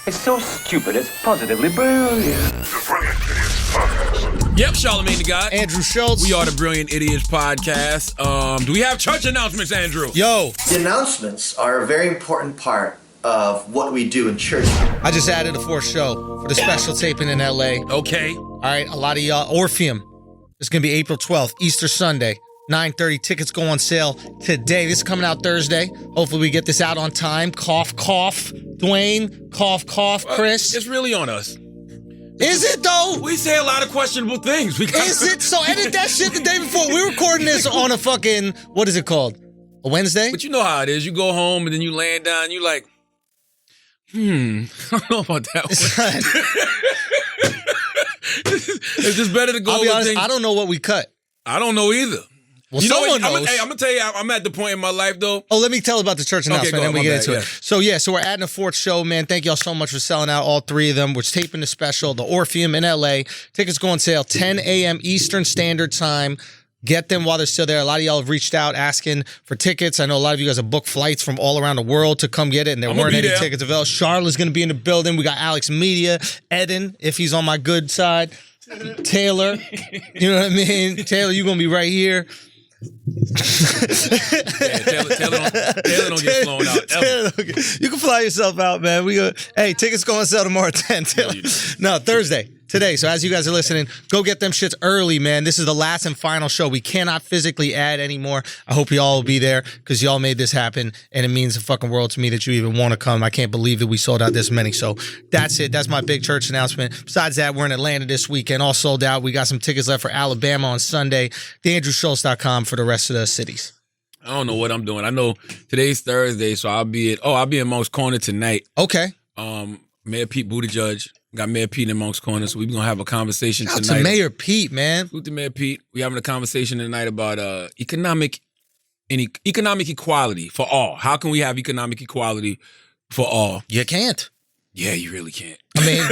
It's so stupid, it's positively brilliant. Yep, Charlamagne the God. Andrew Schultz. We are the Brilliant Idiots podcast. Do we have church announcements, Andrew? Yo. The announcements are a very important part of what we do in church. I just added a fourth show for the special taping in LA. Okay. All right, a lot of y'all. Orpheum. It's going to be April 12th, Easter Sunday. 9:30. Tickets go on sale today. This is coming out Thursday. Hopefully we get this out on time. Cough, cough. Dwayne, cough, cough. Chris. It's really on us. Is it, though? We say a lot of questionable things. Is it? So edit that shit the day before. We're recording this on a fucking, what is it called? A Wednesday? But you know how it is. You go home and then you land down and you like, I don't know about that one. It's just better to go I'll be with honest, things. I don't know what we cut. I don't know either. Well, you know someone what? knows. I'm going to tell you, I'm at the point in my life, though. Oh, let me tell about the church announcement, go and then we on, get my into bad, it. So we're adding a fourth show, man. Thank y'all so much for selling out all three of them. We're taping the special, the Orpheum in LA. Tickets go on sale 10 a.m. Eastern Standard Time. Get them while they're still there. A lot of y'all have reached out asking for tickets. I know a lot of you guys have booked flights from all around the world to come get it, and there weren't any tickets available. Charlotte's going to be in the building. We got Alex Media, Eden, if he's on my good side, Taylor. You know what I mean? Taylor, you're going to be right here. Taylor don't get flown out ever. You can fly yourself out, man. Hey, tickets go on sale tomorrow at 10. No, Thursday. Today. So as you guys are listening, go get them shits early, man. This is the last and final show. We cannot physically add anymore. I hope y'all will be there because y'all made this happen, and it means the fucking world to me that you even want to come. I can't believe that we sold out this many. So that's it. That's my big church announcement. Besides that, we're in Atlanta this weekend, all sold out. We got some tickets left for Alabama on Sunday. TheAndrewSchultz.com for the rest of the cities. I don't know what I'm doing. I know today's Thursday, so I'll be in Monk's Corner tonight. Okay. Mayor Pete Buttigieg. Got Mayor Pete in Monk's Corner, so we're going to have a conversation Shout tonight. out to Mayor Pete, man. Shout out to Mayor Pete. We're having a conversation tonight about economic equality for all. How can we have economic equality for all? You can't. Yeah, you really can't. I mean,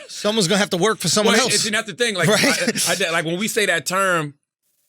someone's going to have to work for someone else. And that's the thing. Like, right? like when we say that term,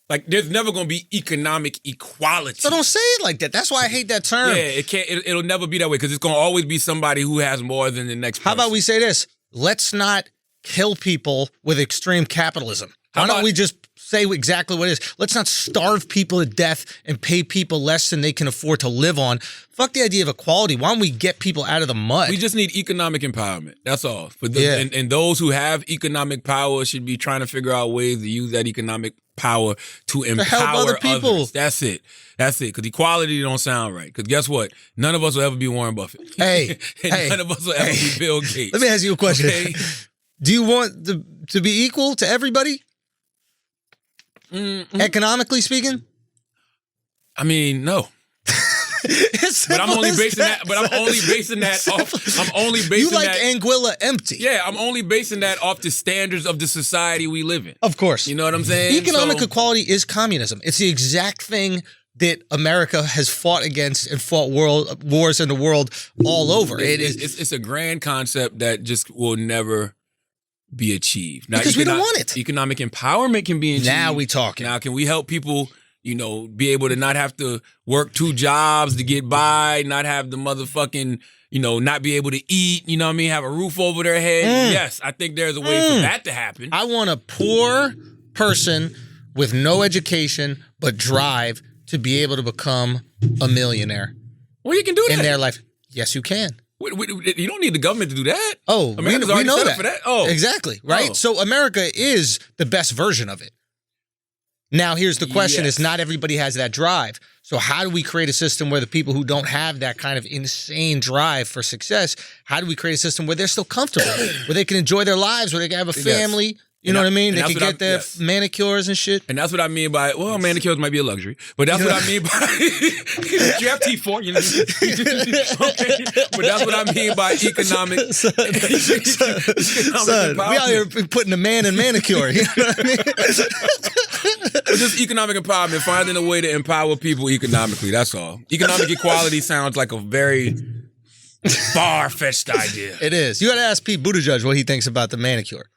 like there's never going to be economic equality. So don't say it like that. That's why I hate that term. Yeah, it can't. It'll never be that way because it's going to always be somebody who has more than the next person. How about we say this? Let's not kill people with extreme capitalism. Why don't we just say exactly what it is? Let's not starve people to death and pay people less than they can afford to live on. Fuck the idea of equality. Why don't we get people out of the mud? We just need economic empowerment. That's all. And those who have economic power should be trying to figure out ways to use that economic power to empower help other people. Others. That's it. Because equality don't sound right. Because guess what? None of us will ever be Warren Buffett. Hey, none of us will ever be Bill Gates. Let me ask you a question. Okay? Do you want to be equal to everybody? Mm-hmm. Economically speaking? I mean, no. But I'm only basing that. But I'm only basing that off. You like Anguilla empty? Yeah, I'm only basing that off the standards of the society we live in. Of course, you know what I'm saying. Economic equality is communism. It's the exact thing that America has fought against and fought wars in the world all over. It's a grand concept that just will never be achieved. Now, because we don't want it. Economic empowerment can be achieved. Now we talking. Now, can we help people? Be able to not have to work 2 jobs to get by, not have the motherfucking, not be able to eat, you know what I mean, have a roof over their head. Yes, I think there's a way for that to happen. I want a poor person with no education but drive to be able to become a millionaire. Well, you can do that. In their life. Yes, you can. You don't need the government to do that. Oh, America's we know set that. up for that. Oh, exactly, right? Oh. So America is the best version of it. Now, here's the question is not everybody has that drive. So how do we create a system where the people who don't have that kind of insane drive for success, how do we create a system where they're still comfortable, where they can enjoy their lives, where they can have a family, you know what I mean? They can get their manicures and shit. And that's what I mean by, manicures might be a luxury, but that's what I mean by, you have teeth for, okay. But that's what I mean by economic. Son, we out here putting a man in manicure, you know what I mean? But just economic empowerment, finding a way to empower people economically, that's all. Economic equality sounds like a very far-fetched idea. It is. You got to ask Pete Buttigieg what he thinks about the manicure.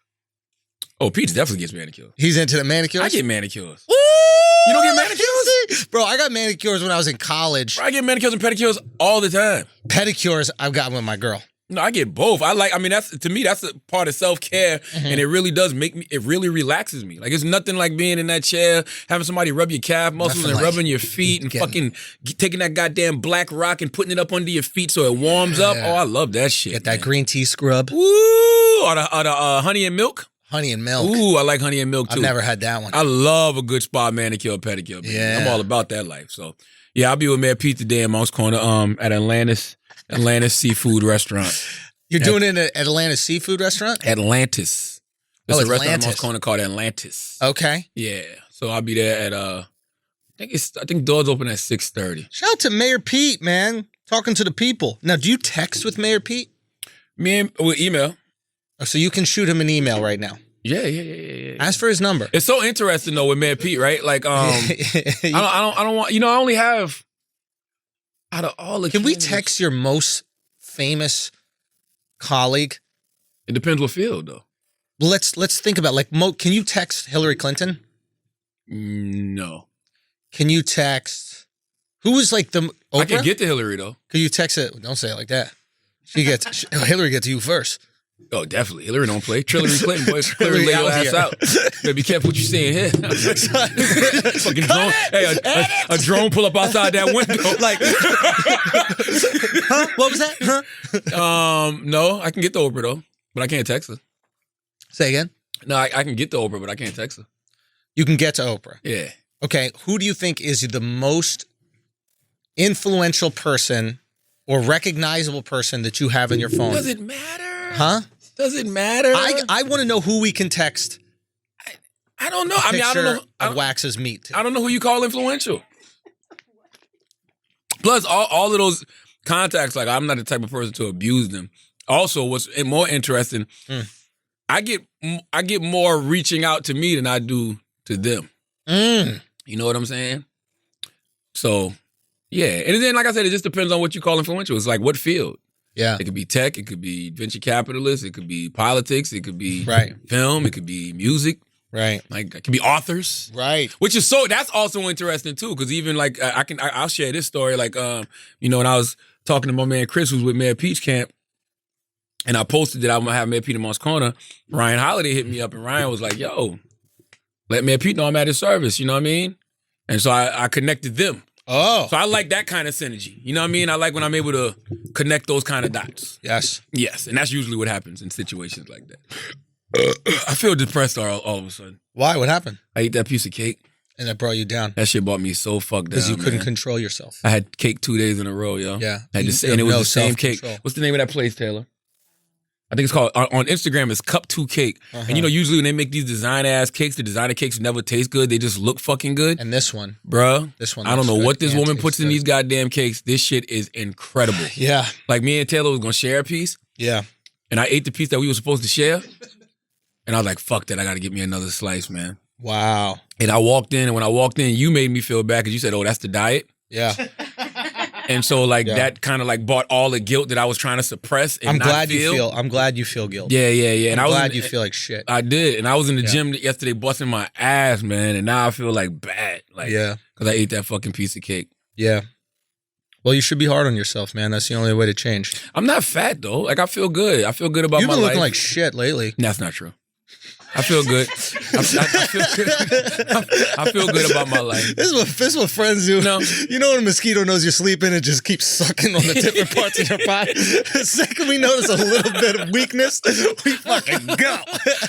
Oh, Pete definitely gets manicures. He's into the manicures? I get manicures. Woo! You don't get manicures? Bro, I got manicures when I was in college. Bro, I get manicures and pedicures all the time. Pedicures, I've got with my girl. No, I get both. That's to me, that's a part of self-care, and it really does it really relaxes me. Like, it's nothing like being in that chair, having somebody rub your calf muscles and rubbing your feet and fucking taking that goddamn black rock and putting it up under your feet so it warms up. Oh, I love that shit. Get that green tea scrub. Ooh, or the honey and milk. Honey and milk. Ooh, I like honey and milk too. I've never had that one. I love a good spa manicure, pedicure. Baby. Yeah. I'm all about that life. So, yeah, I'll be with Mayor Pete today in Mouse Corner at Atlantis Seafood Restaurant. You're doing it at Atlantis Seafood Restaurant? Atlantis. It's a restaurant in Mouse Atlantis. Corner called Atlantis. Okay. Yeah. So I'll be there at I think doors open at 6:30. Shout out to Mayor Pete, man. Talking to the people. Now, do you text with Mayor Pete? With email. Oh, so you can shoot him an email right now. Yeah. Ask for his number. It's so interesting though with Mayor Pete, right? Like I don't want, I only have out of all the Can we candidates- text your most famous colleague? It depends what field though. Let's think about can you text Hillary Clinton? No. Can you text who was like the Oprah? I can get to Hillary though. Can you text it? Don't say it like that. Hillary gets to you first. Oh, definitely. Hillary don't play. Hillary Clinton, boy. Hillary lay your ass out. Better be careful what you saying here. Fucking drone. Hey, a drone pull up outside that window. Like, huh? What was that? Huh? No, I can get to Oprah though, but I can't text her. Say again. No, I can get to Oprah, but I can't text her. You can get to Oprah. Yeah. Okay. Who do you think is the most influential person or recognizable person that you have in your phone? Does it matter? Huh? Does it matter? I want to know who we can text. I don't know. I mean, I don't know. Of Wax's meat. I don't know who you call influential. Plus, all of those contacts, like, I'm not the type of person to abuse them. Also, what's more interesting, I get more reaching out to me than I do to them. You know what I'm saying? So, yeah. And then, like I said, it just depends on what you call influential. It's like what field. Yeah. It could be tech. It could be venture capitalists. It could be politics. It could be film. It could be music. Right. Like, it could be authors. Right. Which is that's also interesting too, because even like I'll share this story. Like, when I was talking to my man Chris, who's with Mayor Pete's camp, and I posted that I'm gonna have Mayor Pete in Moss Corner. Ryan Holiday hit me up, and Ryan was like, "Yo, let Mayor Pete know I'm at his service." You know what I mean? And so I connected them. Oh. So I like that kind of synergy. You know what I mean? I like when I'm able to connect those kind of dots. Yes. Yes, and that's usually what happens in situations like that. I feel depressed all of a sudden. Why? What happened? I ate that piece of cake. And that brought you down. That shit brought me so fucked down. Because you couldn't man. control yourself. I had cake 2 days in a row, yo. Yeah. I had and it was the same cake. What's the name of that place, Taylor? I think it's called, on Instagram, it's Cup 2 Cake. And usually when they make these designer-ass cakes, the designer cakes never taste good. They just look fucking good. And this one. Bruh. This one. I don't know good what this and woman tastes puts in good. these goddamn cakes. This shit is incredible. Yeah. Like, me and Taylor was going to share a piece. Yeah. And I ate the piece that we were supposed to share. And I was like, fuck that. I got to get me another slice, man. Wow. And I walked in, and when I walked in, you made me feel bad because you said, oh, that's the diet. Yeah. And so, like, that kind of, like, brought all the guilt that I was trying to suppress and I'm not glad feel. I'm glad you feel guilt. Yeah. And I'm I was glad you feel like shit. I did. And I was in the gym yesterday busting my ass, man. And now I feel like bad. Like, Yeah. because I ate that fucking piece of cake. Yeah. Well, you should be hard on yourself, man. That's the only way to change. I'm not fat, though. Like, I feel good. I feel good about You've my been life. looking like shit lately. That's not true. I feel good. I feel good. I feel good about my life. This is what friends do. No. You know when a mosquito knows you're sleeping, it just keeps sucking on the different parts of your body. The second we notice a little bit of weakness, we fucking go.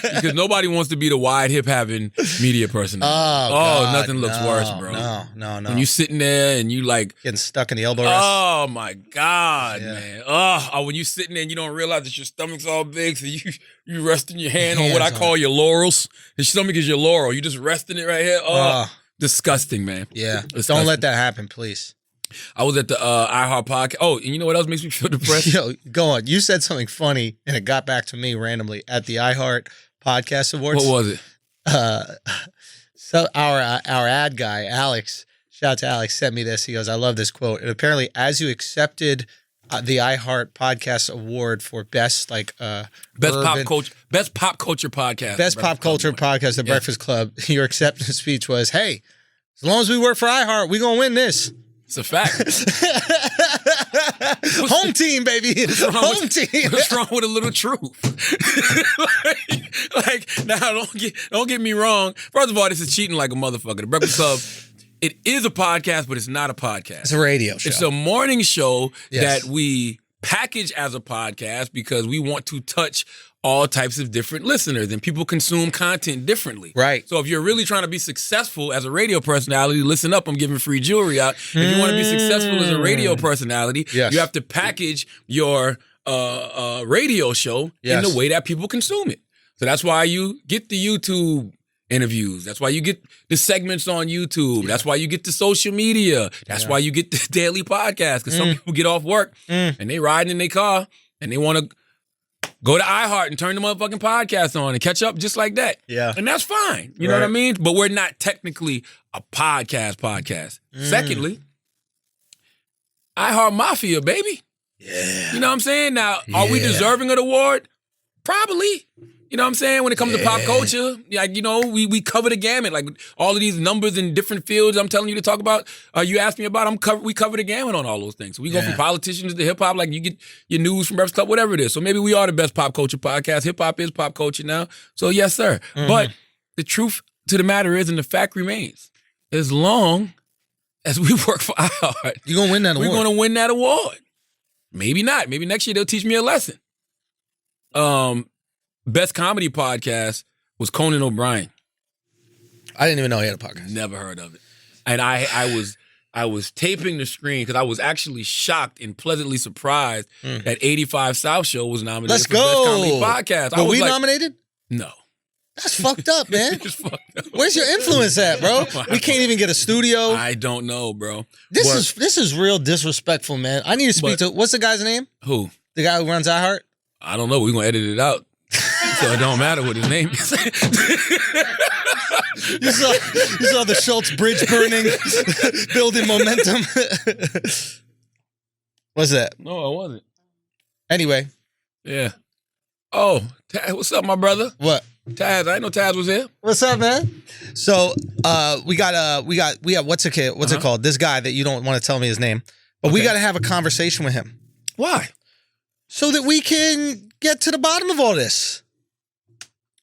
Because nobody wants to be the wide hip having media person. God, nothing looks worse, bro. No. When you sitting there and you like Getting stuck in the elbow rest. oh my God, man. Oh, when you sitting there and you don't realize that your stomach's all big, so you resting your hand on what I call your laurels. Your stomach is your laurel. You just resting it right here. Oh, disgusting, man. Yeah. Disgusting. Don't let that happen, please. I was at the iHeart podcast. Oh, and you know what else makes me feel depressed? Yo, go on. You said something funny, and it got back to me randomly at the iHeart Podcast Awards. What was it? So our ad guy, Alex, shout out to Alex, sent me this. He goes, I love this quote. And apparently, as you accepted the iHeart Podcast Award for best Best pop culture podcast. Best pop culture podcast, The Breakfast Club, your acceptance speech was, hey, as long as we work for iHeart, we're going to win this. It's a fact. Home team, baby. Home team. What's wrong with a little truth? Now don't get me wrong. First of all, this is cheating like a motherfucker. The Breakfast Club, it is a podcast, but it's not a podcast. It's a radio show. It's a morning show Yes. that we package as a podcast because we want to touch all types of different listeners, and people consume content differently. Right. So if you're really trying to be successful as a radio personality, listen up, I'm giving free jewelry out. If you want to be successful as a radio personality, Yes. you have to package your radio show in the way that people consume it. So that's why you get the YouTube interviews. That's why you get the segments on YouTube. Yeah. That's why you get the social media. That's why you get the daily podcast, because some people get off work and they riding in their car and they want to go to iHeart and turn the motherfucking podcast on and catch up just like that. Yeah. And that's fine. You know what I mean? But we're not technically a podcast. Secondly, iHeart Mafia, baby. Yeah. You know what I'm saying? Now, are we deserving of the award? Probably. You know what I'm saying? When it comes to pop culture, like, you know, we cover the gamut. Like all of these numbers in different fields I'm telling you to talk about, you asked me about, we cover the gamut on all those things. So we go from politicians to hip hop, like you get your news from Breakfast Club, whatever it is. So maybe we are the best pop culture podcast. Hip hop is pop culture now. So yes, sir. But the truth to the matter is, and the fact remains, as long as we work for iHeart, you're going to win that award. We're going to win that award. Maybe not. Maybe next year they'll teach me a lesson. Best comedy podcast was Conan O'Brien. I didn't even know he had a podcast. Never heard of it. And I was taping the screen because I was actually shocked and pleasantly surprised that 85 South Show was nominated Let's for Best go. Comedy Podcast. Were we nominated? No. That's fucked up, man. It's fucked up. Where's your influence at, bro? We can't even get a studio. I don't know, bro. This is real disrespectful, man. I need to speak to, what's the guy's name? Who? The guy who runs iHeart? I don't know. We're going to edit it out. So it don't matter what his name is. You saw the Schultz Bridge burning, building momentum. What's that? No, I wasn't. Anyway. Yeah. Oh, Taz, what's up, my brother? What? Taz, I didn't know Taz was here. What's up, man? So we have what's it called? This guy that you don't want to tell me his name. But we gotta have a conversation with him. Why? So that we can get to the bottom of all this.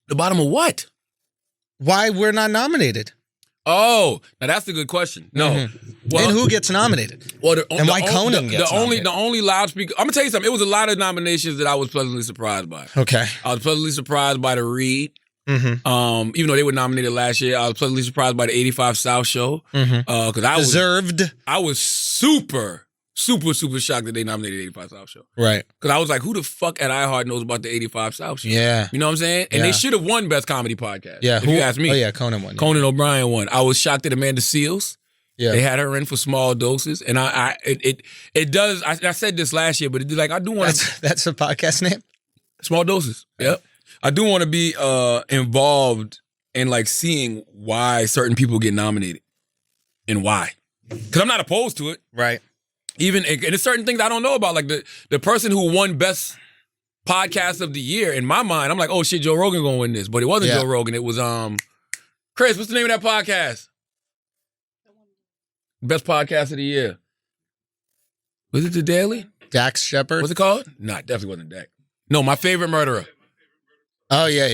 The bottom of what? Why we're not nominated. Oh, now that's a good question. No. Well, and who gets nominated? Well, why Conan gets nominated? The only loudspeaker. I'm gonna tell you something. It was a lot of nominations that I was pleasantly surprised by. Okay. I was pleasantly surprised by the Read. Even though they were nominated last year, I was pleasantly surprised by the 85 South Show. Because I was super shocked that they nominated 85 South Show. Right. Because I was like, who the fuck at iHeart knows about the 85 South Show? Yeah. You know what I'm saying? And they should have won Best Comedy Podcast. Yeah. If you ask me. Oh, yeah, Conan won. Yeah. Conan O'Brien won. I was shocked at Amanda Seales. Yeah. They had her in for Small Doses. And it does, I said this last year, but I do want to. That's a podcast name? Small Doses. Yep. I do want to be involved in like seeing why certain people get nominated and why. Because I'm not opposed to it. Right. Even, and there's certain things I don't know about. Like the person who won Best Podcast of the Year, in my mind, I'm like, oh shit, Joe Rogan gonna win this. But it wasn't Joe Rogan. It was, Chris, what's the name of that podcast? Best Podcast of the Year. Was it The Daily? Dax Shepard? What's it called? Nah, it definitely wasn't Dax. No, My Favorite Murderer. Oh, yeah.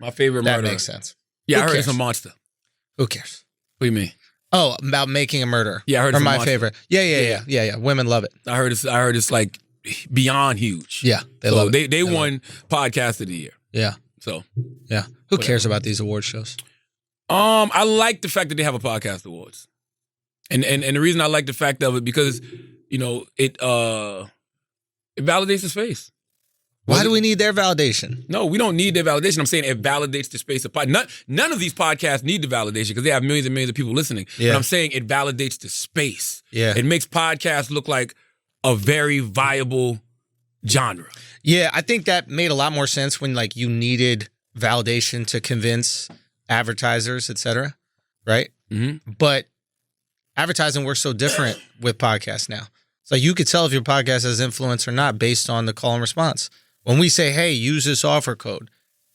My Favorite Murderer. That makes sense. Yeah, Who I heard cares? it's a monster. Who cares? What do you mean? Oh, about making a murderer. Yeah, I heard or it's a my monster. favorite. Yeah. Women love it. I heard it's like beyond huge. Yeah, they love it. They won Podcast of the Year. Yeah. So yeah. Who cares about these award shows? I like the fact that they have a podcast awards. And the reason I like the fact of it because, you know, it validates the space. Why do we need their validation? No, we don't need their validation. I'm saying it validates the space of podcast. None of these podcasts need the validation because they have millions and millions of people listening. Yeah. But I'm saying it validates the space. Yeah. It makes podcasts look like a very viable genre. Yeah, I think that made a lot more sense when like you needed validation to convince advertisers, et cetera, right? Mm-hmm. But advertising works so different with podcasts now. So you could tell if your podcast has influence or not based on the call and response. When we say, hey, use this offer code,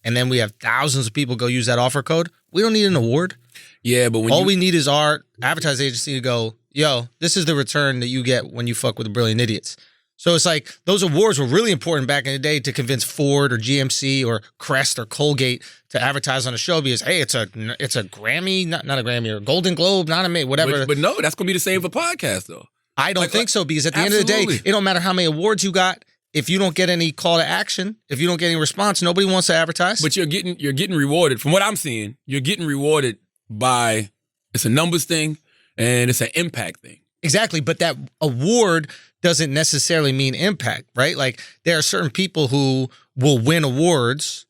and then we have thousands of people go use that offer code, we don't need an award. Yeah, but all we need is our advertising agency to go, yo, this is the return that you get when you fuck with the Brilliant Idiots. So it's like those awards were really important back in the day to convince Ford or GMC or Crest or Colgate to advertise on the show because, hey, it's a Grammy, not a Grammy, or a Golden Globe, whatever. But no, that's going to be the same for podcasts, though. I don't think so because at the end of the day, it don't matter how many awards you got. If you don't get any call to action, if you don't get any response, nobody wants to advertise. But you're getting rewarded. From what I'm seeing, you're getting rewarded by, it's a numbers thing and it's an impact thing. Exactly, but that award doesn't necessarily mean impact, right? Like there are certain people who will win awards,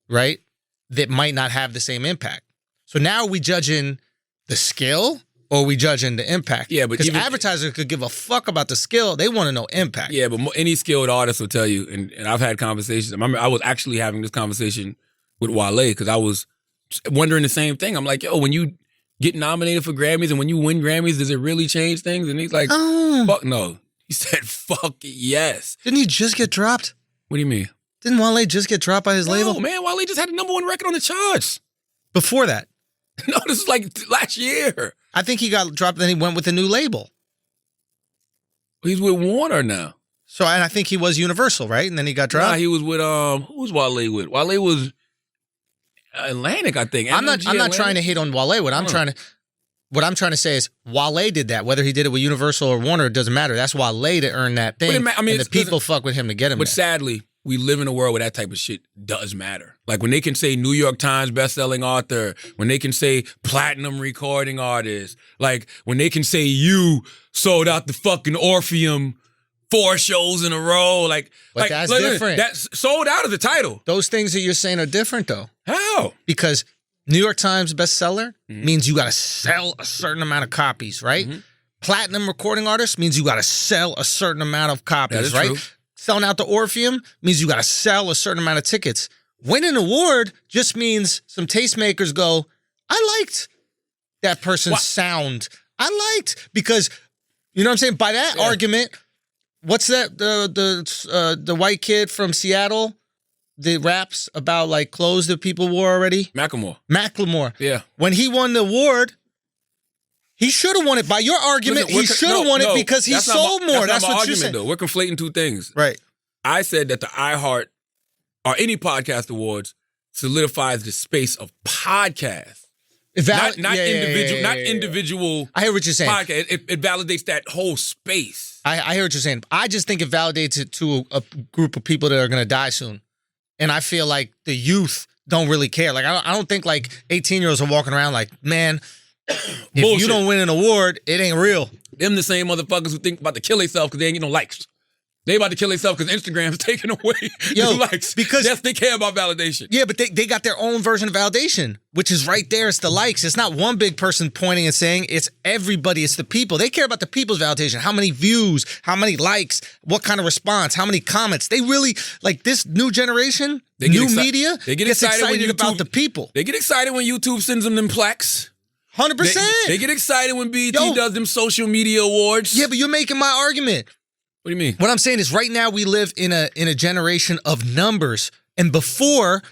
right, that might not have the same impact. So now are we judging the skill or are we judging the impact? Yeah, but because advertisers could give a fuck about the skill. They want to know impact. Yeah, but any skilled artist will tell you, and I've had conversations. I remember I was actually having this conversation with Wale because I was wondering the same thing. I'm like, yo, when you get nominated for Grammys and when you win Grammys, does it really change things? And he's like, fuck no. He said, fuck yes. Didn't he just get dropped? What do you mean? Didn't Wale just get dropped by his label? No, man, Wale just had the #1 record on the charts. Before that? No, this is like last year. I think he got dropped, then he went with a new label. He's with Warner now. So, and I think he was Universal, right? And then he got dropped? Nah, he was with, who was Wale with? Wale was Atlantic, I think. I'm not trying to hate on Wale. What I'm trying to say is Wale did that. Whether he did it with Universal or Warner, it doesn't matter. That's Wale to earn that thing. And the people fuck with him to get him. But sadly, we live in a world where that type of shit does matter. Like when they can say New York Times bestselling author, when they can say platinum recording artist, like when they can say you sold out the fucking Orpheum 4 shows in a row. But that's different. That's sold out of the title. Those things that you're saying are different though. How? Because New York Times bestseller means you got to sell a certain amount of copies, right? Mm-hmm. Platinum recording artist means you got to sell a certain amount of copies, right? True. Selling out the Orpheum means you got to sell a certain amount of tickets. Winning an award just means some tastemakers go, I liked that person's sound. I liked, because, you know what I'm saying? By that argument, what's that? The white kid from Seattle that raps about like clothes that people wore already? Macklemore. Yeah. When he won the award, he should have won it. By your argument, he should have won it because he sold more. That's what you're saying. Though. We're conflating two things. Right. I said that the iHeart or any podcast awards solidifies the space of podcasts. Not individual. I hear what you're saying. Podcast. It validates that whole space. I hear what you're saying. I just think it validates it to a group of people that are going to die soon. And I feel like the youth don't really care. Like I don't think like 18-year-olds are walking around like, man, if you don't win an award, it ain't real. Them the same motherfuckers who think about to kill themselves because they ain't get no likes. They about to kill themselves because Instagram's taking away the likes. Because yes, they care about validation. Yeah, but they got their own version of validation, which is right there. It's the likes. It's not one big person pointing and saying. It's everybody. It's the people. They care about the people's validation. How many views? How many likes? What kind of response? How many comments? They really, like this new generation, new media, they get excited about the people. They get excited when YouTube sends them plaques. 100%. They get excited when BET does them social media awards. Yeah, but you're making my argument. What do you mean? What I'm saying is right now we live in a generation of numbers. And before,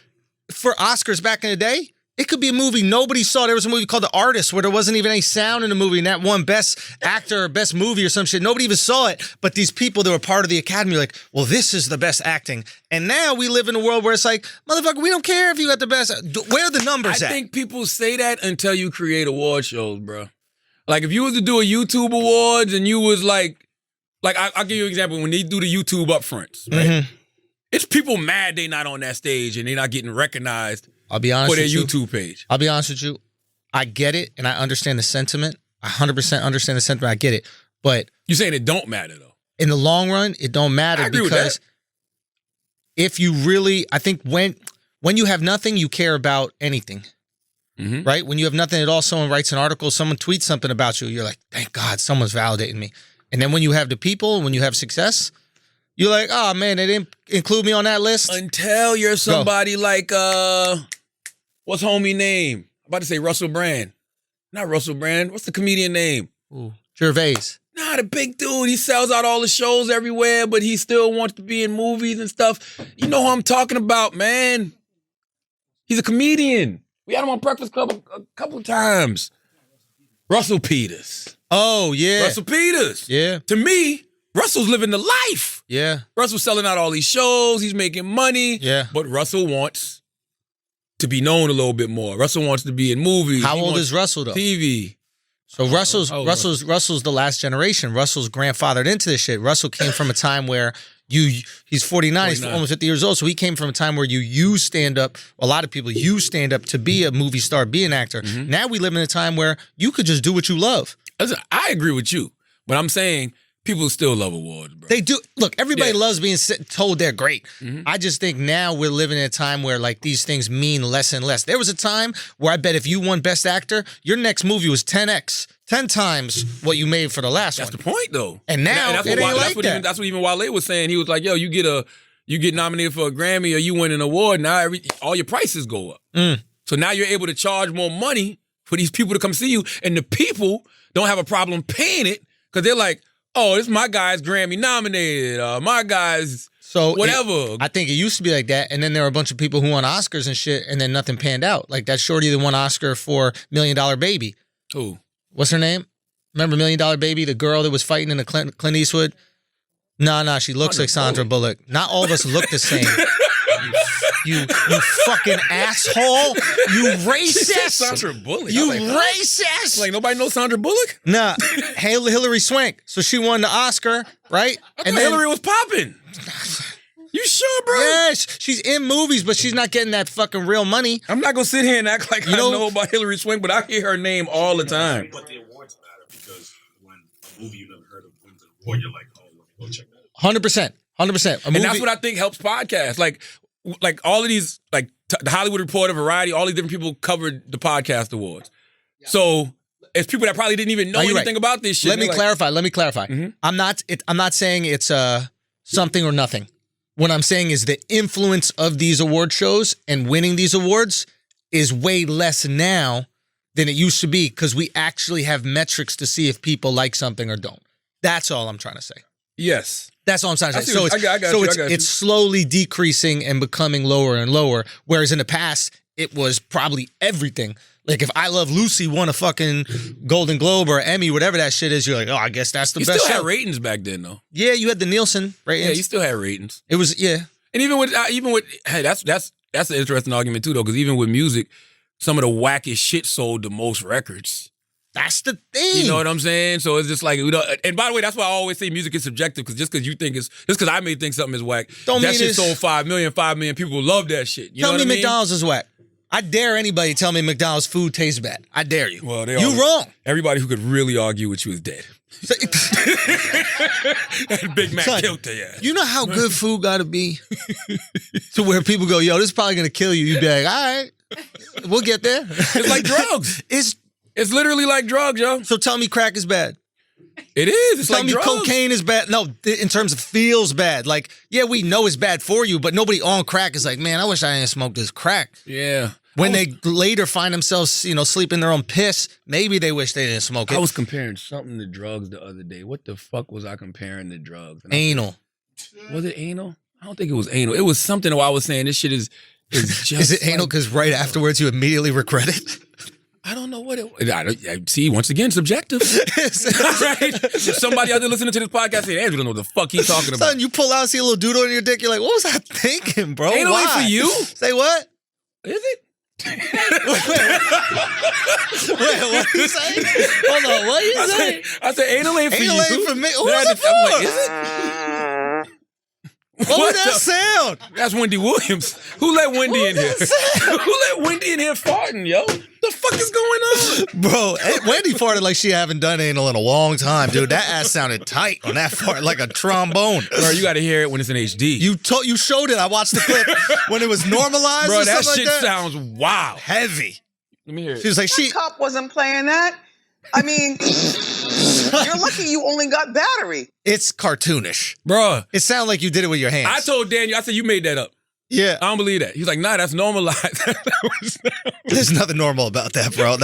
for Oscars back in the day, it could be a movie nobody saw. There was a movie called The Artist where there wasn't even any sound in the movie, and that won Best Actor or Best Movie or some shit. Nobody even saw it. But these people that were part of the Academy are like, well, this is the best acting. And now we live in a world where it's like, motherfucker, we don't care if you got the best. Where are the numbers at? I think people say that until you create award shows, bro. Like if you was to do a YouTube awards and you was like I'll give you an example. When they do the YouTube upfronts, right? Mm-hmm. It's people mad they not on that stage and they not getting recognized. I'll be honest for their with you. YouTube page. I'll be honest with you. I get it and I understand the sentiment. I 100% understand the sentiment. I get it. But you're saying it don't matter though. In the long run, it don't matter because if you really, I think when you have nothing, you care about anything. Mm-hmm. Right? When you have nothing at all, someone writes an article, someone tweets something about you, you're like, thank God, someone's validating me. And then when you have the people, when you have success, you're like, oh man, they didn't include me on that list. Until you're somebody like, what's homie name? I'm about to say Russell Brand. Not Russell Brand. What's the comedian name? Ooh, Gervais. Nah, the big dude. He sells out all the shows everywhere, but he still wants to be in movies and stuff. You know who I'm talking about, man. He's a comedian. We had him on Breakfast Club a couple of times. Russell Peters. Oh, yeah. Russell Peters. Yeah. To me, Russell's living the life. Yeah. Russell's selling out all these shows. He's making money. Yeah. But Russell wants to be known a little bit more. Russell wants to be in movies. How He old wants is Russell, though? TV. So Russell's Oh, Russell's the last generation. Russell's grandfathered into this shit. Russell came from a time where he's 49, he's almost 50 years old. So he came from a time where you use stand-up. A lot of people use stand-up to be a movie star, be an actor. Mm-hmm. Now we live in a time where you could just do what you love. Listen, I agree with you. But I'm saying people still love awards, bro. They do. Look, everybody Yeah. loves being told they're great. Mm-hmm. I just think now we're living in a time where like these things mean less and less. There was a time where I bet if you won Best Actor, your next movie was 10x, 10 times what you made for the last That's one. the point, though. And now that's it what, ain't like that. That's what even Wale was saying. He was like, yo, you get nominated for a Grammy or you win an award, now all your prices go up. So now you're able to charge more money for these people to come see you, and the people don't have a problem paying it because they're like, oh, this my guy's Grammy nominated, my guy's whatever. I think it used to be like that, and then there were a bunch of people who won Oscars and shit, and then nothing panned out. Like that shorty that won Oscar for $1 Million Baby. Who? What's her name? Remember $1 Million Baby, the girl that was fighting in the Clint Eastwood? Nah, she looks like Sandra Bullock. Not all of us look the same. You fucking asshole. You racist. Sandra Bullock. You like, racist. Like nobody knows Sandra Bullock? Nah, Hillary Swank. So she won the Oscar, right? And Hillary was popping. You sure, bro? Yes, she's in movies, but she's not getting that fucking real money. I'm not gonna sit here and act like I know about Hillary Swank, but I hear her name all the time. But the awards matter because when a movie you never heard of wins an award, you're like, oh, let me go check that out. 100%. And that's what I think helps podcasts. Like all of these, like the Hollywood Reporter, Variety, all these different people covered the podcast awards. So it's people that probably didn't even know anything about this shit. Let me clarify. Mm-hmm. I'm not saying it's something or nothing. What I'm saying is the influence of these award shows and winning these awards is way less now than it used to be because we actually have metrics to see if people like something or don't. That's all I'm trying to say. Yes. That's all I'm trying to say. It's slowly decreasing and becoming lower and lower, whereas in the past, it was probably everything. Like if I Love Lucy won a fucking Golden Globe or Emmy, whatever that shit is, you're like, oh, I guess that's the best show. You still had ratings back then, though. Yeah, you had the Nielsen ratings. Yeah, you still had ratings. It was, yeah. And even with hey, that's an interesting argument too, though, because even with music, some of the wackest shit sold the most records. That's the thing. You know what I'm saying? So it's just like, and by the way, that's why I always say music is subjective, because just because you think just because I may think something is whack, that shit sold 5 million people love that shit. You know what I mean? McDonald's is whack. I dare anybody tell me McDonald's food tastes bad. I dare you. Well, you wrong. Everybody who could really argue with you is dead. And Big Mac killed their ass. You know how good food got to be to where people go, yo, this is probably going to kill you. You be like, all right, we'll get there. It's like drugs. It's literally like drugs, yo. So tell me crack is bad. It is. It's Tell like me drugs. cocaine is bad. No, in terms of feels bad. Like, yeah, we know it's bad for you, but nobody on crack is like, man, I wish I didn't smoke this crack. Yeah. When they later find themselves, sleeping their own piss, maybe they wish they didn't smoke it. I was comparing something to drugs the other day. What the fuck was I comparing to drugs? Anal. Was it anal? I don't think it was anal. It was something where I was saying this shit is just. Is it anal because right afterwards you immediately regret it? I don't know what it was. I see, once again, subjective. Right? If somebody out there listening to this podcast say, Andrew don't know what the fuck he's talking about. Son, you pull out, see a little doodle in your dick, you're like, what was I thinking, bro? Anal ain't for you. Say what? Is it? Wait, what are you saying? Hold on, what are you saying? I said anal ain't for you. Anal ain't for me. Who Then was it for? I'm like, is it? What was that sound? That's Wendy Williams. Who let Wendy in here? Who let Wendy in here farting, yo? The fuck is going on? Bro, Wendy farted like she haven't done anal in a long time, dude. That ass sounded tight on that fart, like a trombone. Bro, you got to hear it when it's in HD. You showed it. I watched the clip when it was normalized. Bro, or that something shit like that. sounds wild. Heavy. Let me hear it. She was like, Cop wasn't playing that. I mean, you're lucky you only got battery. It's cartoonish. Bro. It sounded like you did it with your hands. I told Daniel, I said, you made that up. Yeah. I don't believe that. He's like, nah, that's normalized. There's nothing normal about that, bro.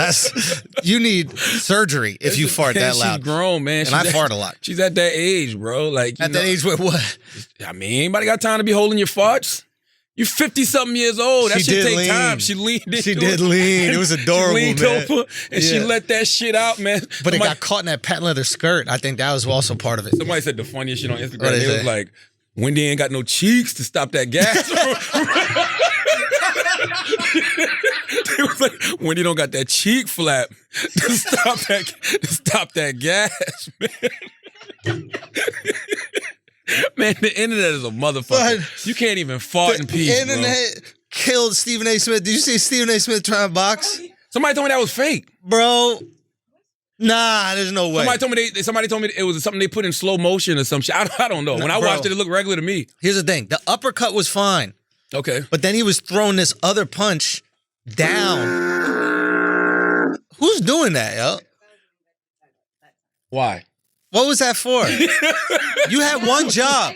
You need surgery if you fart that loud. She's grown, man. And I fart a lot. She's at that age, bro. Like at that age where what? I mean, anybody got time to be holding your farts? You 50-something years old. That She shit did take lean. time. She leaned into She did it. lean. It was adorable, She leaned man. over and she Yeah. let that shit out, man. But it got caught in that patent leather skirt. I think that was also part of it. Somebody said the funniest shit on Instagram. What'd they It was say? like, Wendy ain't got no cheeks to stop that gas. It was like, Wendy don't got that cheek flap to stop that gas, man. Man, the internet is a motherfucker. Son, You can't even fart in peace, The internet killed Stephen A. Smith. Did you see Stephen A. Smith trying to box? bro. Somebody told me that was fake. Bro, nah, there's no way. Somebody told me it was something they put in slow motion or some shit. I don't know. When I bro. watched it looked regular to me. Here's the thing. The uppercut was fine. Okay. But then he was throwing this other punch down. Who's doing that, yo? Why? What was that for? You had one job.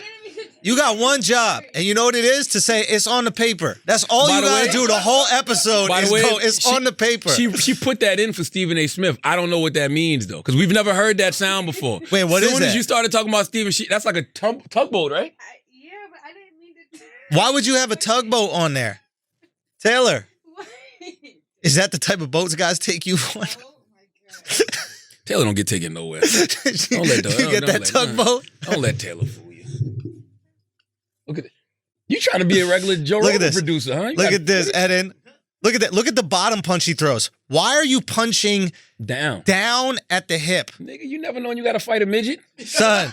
You got one job. And you know what it is? To say it's on the paper. That's all By you the gotta way- do the whole episode By the is way, go, it's on the paper. She put that in for Stephen A. Smith. I don't know what that means though, because we've never heard that sound before. Wait, what is As soon as that? you started talking about Stephen, that's like a tugboat, right? Yeah, but I didn't mean to. Why would you have a tugboat on there? Taylor, is that the type of boats guys take you on? Taylor don't get taken nowhere. Don't let you get that tugboat? Don't let Taylor fool you. Look at it. You trying to be a regular Joe Look at Rogan this. producer, huh? Look at this, Eden. Look at that. Look at the bottom punch he throws. Why are you punching down at the hip? Nigga, you never know when you got to fight a midget. Son,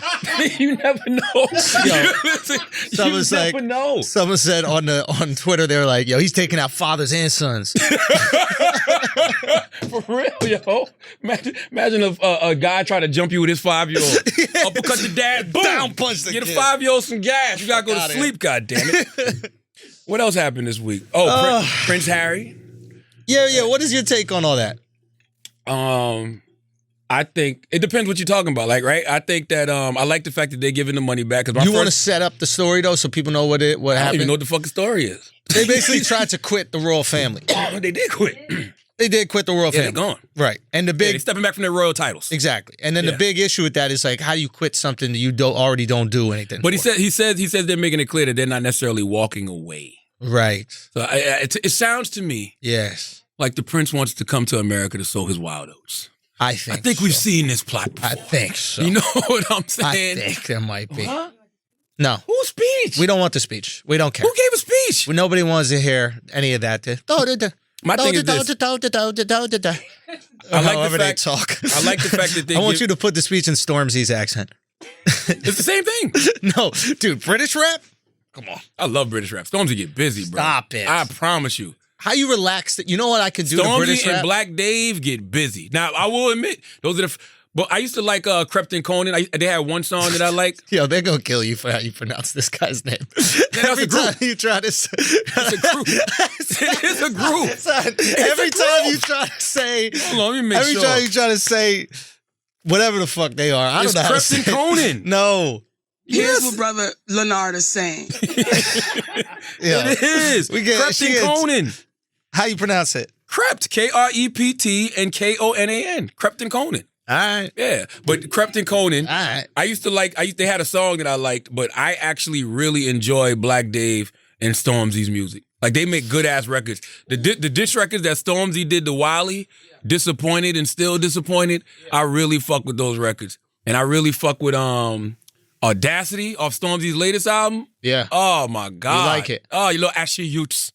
You never know. someone's you like, never know. someone said on Twitter, they were like, yo, he's taking out fathers and sons. For real, yo. Imagine if a guy tried to jump you with his 5-year-old. Uppercut the dad, boom. Down punch the Get a kid. 5-year-old some gas. You got to go to outta sleep, goddammit. What else happened this week? Oh, Prince Harry. Yeah. What is your take on all that? I think it depends what you're talking about. Like, right? I think that I like the fact that they're giving the money back. Cause You want to set up the story though, so people know what I don't happened. even know what the fucking story is. They basically tried to quit the royal family. They did quit. They did quit the royal Yeah, family. they're gone. Right. And the Yeah, big they're stepping back from their royal titles. exactly. And then the Yeah. big issue with that is like, how do you quit something that you already don't do anything? But he for? says they're making it clear that they're not necessarily walking away. Right. So it sounds to me Yes. like the prince wants to come to America to sow his wild oats. I I think. think we've so. seen this plot before. I think so. You know what I'm I saying? think there might be. Huh? No, Whose speech? we don't want the speech. We don't care. Who gave a speech? Nobody wants to hear any of that. My thing is this. I I like However the they fact. talk. I like the fact that they. I want give- you to put the speech in Stormzy's accent. It's the same thing. No, dude, British rap? Come on. I love British rap. Stormzy get busy, bro. Stop it. I promise you. How you relax? You know what I could do to British Stormzy and rap? Black Dave get busy. Now, I will admit, those are the. But I used to like Crepton Conan. They had one song that I liked. Yo, they're gonna kill you for how you pronounce this guy's name. that's Every a group. time you try to say, It's a group. It's a group. Son, every time you try to say, Hold on, let me make every sure. time you try to say whatever the fuck they are, I It's don't know how to Crepton say it. Conan. No. Here's what Brother Leonard is saying. Yeah. It is. We get- she Crepton gets- Conan. How you pronounce it? Crept. Krept and Konan. Crepton Conan. All right. Yeah. But Crepton Conan. All right. They had a song that I liked, but I actually really enjoy Black Dave and Stormzy's music. Like, they make good ass records. The diss records that Stormzy did to Wiley, Disappointed and Still Disappointed, I really fuck with those records. And I really fuck with Audacity off Stormzy's latest album. Yeah. Oh my God. You like it? Oh, you little ashy youths.